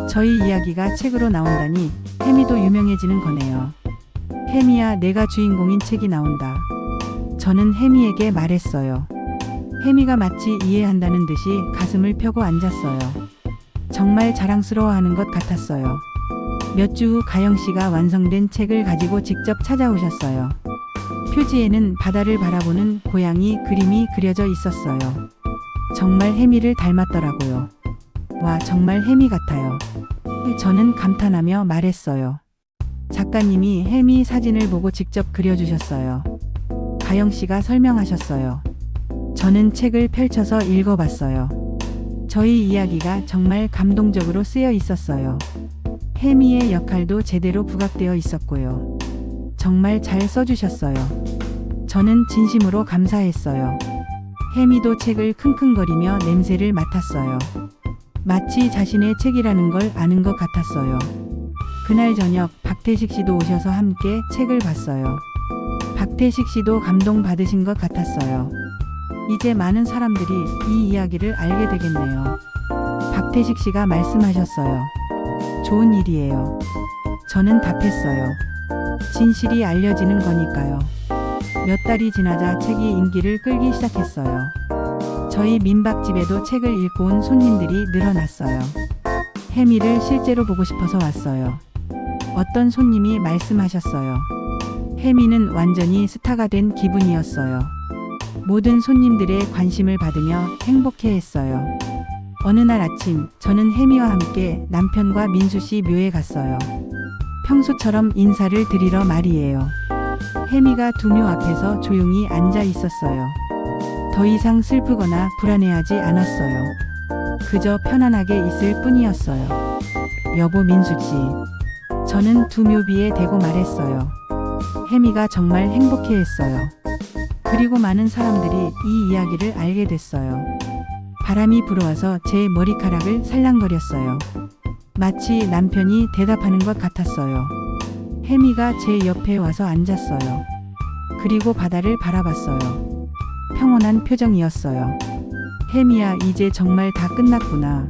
저희 이야기가 책으로 나온다니 혜미도 유명해지는 거네요. 혜미야, 내가 주인공인 책이 나온다. 저는 혜미에게 말했어요. 혜미가 마치 이해한다는 듯이 가슴을 펴고 앉았어요. 정말 자랑스러워하는 것 같았어요. 몇 주 후 가영씨가 완성된 책을 가지고 직접 찾아오셨어요. 표지에는 바다를 바라보는 고양이 그림이 그려져 있었어요. 정말 혜미를 닮았더라고요. 와, 정말 혜미 같아요. 저는 감탄하며 말했어요. 작가님이 혜미 사진을 보고 직접 그려주셨어요. 가영씨가 설명하셨어요. 저는 책을 펼쳐서 읽어봤어요. 저희 이야기가 정말 감동적으로 쓰여 있었어요. 혜미의 역할도 제대로 부각되어 있었고요. 정말 잘 써주셨어요. 저는 진심으로 감사했어요. 혜미도 책을 킁킁거리며 냄새를 맡았어요. 마치 자신의 책이라는 걸 아는 것 같았어요. 그날 저녁 박태식 씨도 오셔서 함께 책을 봤어요. 박태식 씨도 감동받으신 것 같았어요. 이제 많은 사람들이 이 이야기를 알게 되겠네요. 박태식 씨가 말씀하셨어요. 좋은 일이에요. 저는 답했어요. 진실이 알려지는 거니까요. 몇 달이 지나자 책이 인기를 끌기 시작했어요. 저희 민박집에도 책을 읽고 온 손님들이 늘어났어요. 혜미를 실제로 보고 싶어서 왔어요. 어떤 손님이 말씀하셨어요. 혜미는 완전히 스타가 된 기분이었어요. 모든 손님들의 관심을 받으며 행복해했어요. 어느 날 아침 저는 혜미와 함께 남편과 민수 씨 묘에 갔어요. 평소처럼 인사를 드리러 말이에요. 혜미가 두 묘 앞에서 조용히 앉아 있었어요. 더 이상 슬프거나 불안해하지 않았어요. 그저 편안하게 있을 뿐이었어요. 여보 민수 씨. 저는 두 묘비에 대고 말했어요. 혜미가 정말 행복해했어요. 그리고 많은 사람들이 이 이야기를 알게 됐어요. 바람이 불어와서 제 머리카락을 살랑거렸어요. 마치 남편이 대답하는 것 같았어요. 혜미가 제 옆에 와서 앉았어요. 그리고 바다를 바라봤어요. 평온한 표정이었어요. 혜미야, 이제 정말 다 끝났구나.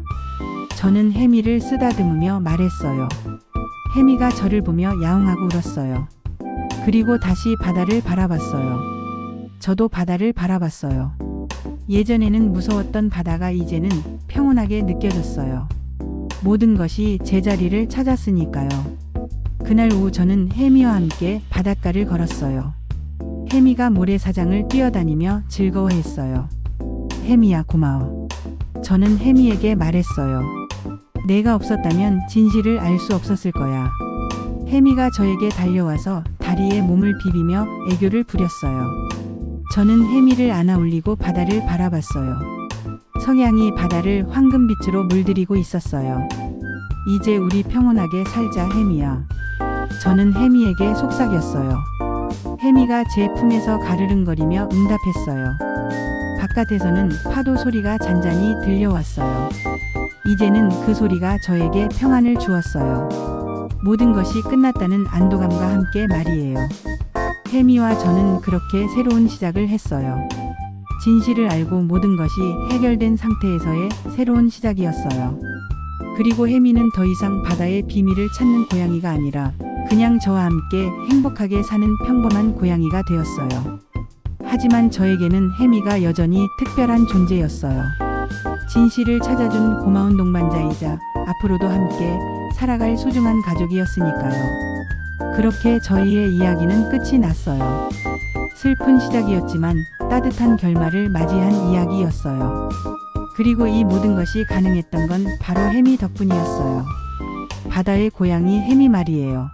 저는 혜미를 쓰다듬으며 말했어요. 혜미가 저를 보며 야옹하고 울었어요. 그리고 다시 바다를 바라봤어요. 저도 바다를 바라봤어요. 예전에는 무서웠던 바다가 이제는 평온하게 느껴졌어요. 모든 것이 제자리를 찾았으니까요. 그날 오후 저는 혜미와 함께 바닷가를 걸었어요. 혜미가 모래사장을 뛰어다니며 즐거워했어요. 혜미야, 고마워. 저는 혜미에게 말했어요. 내가 없었다면 진실을 알 수 없었을 거야. 혜미가 저에게 달려와서 다리에 몸을 비비며 애교를 부렸어요. 저는 혜미를 안아 올리고 바다를 바라봤어요. 석양이 바다를 황금빛으로 물들이고 있었어요. 이제 우리 평온하게 살자, 혜미야. 저는 혜미에게 속삭였어요. 혜미가 제 품에서 가르릉거리며 응답했어요. 바깥에서는 파도 소리가 잔잔히 들려왔어요. 이제는 그 소리가 저에게 평안을 주었어요. 모든 것이 끝났다는 안도감과 함께 말이에요. 혜미와 저는 그렇게 새로운 시작을 했어요. 진실을 알고 모든 것이 해결된 상태에서의 새로운 시작이었어요. 그리고 혜미는 더 이상 바다의 비밀을 찾는 고양이가 아니라 그냥 저와 함께 행복하게 사는 평범한 고양이가 되었어요. 하지만 저에게는 혜미가 여전히 특별한 존재였어요. 진실을 찾아준 고마운 동반자이자 앞으로도 함께 살아갈 소중한 가족이었으니까요. 그렇게 저희의 이야기는 끝이 났어요. 슬픈 시작이었지만 따뜻한 결말을 맞이한 이야기였어요. 그리고 이 모든 것이 가능했던 건 바로 혜미 덕분이었어요. 바다의 고양이 혜미 말이에요.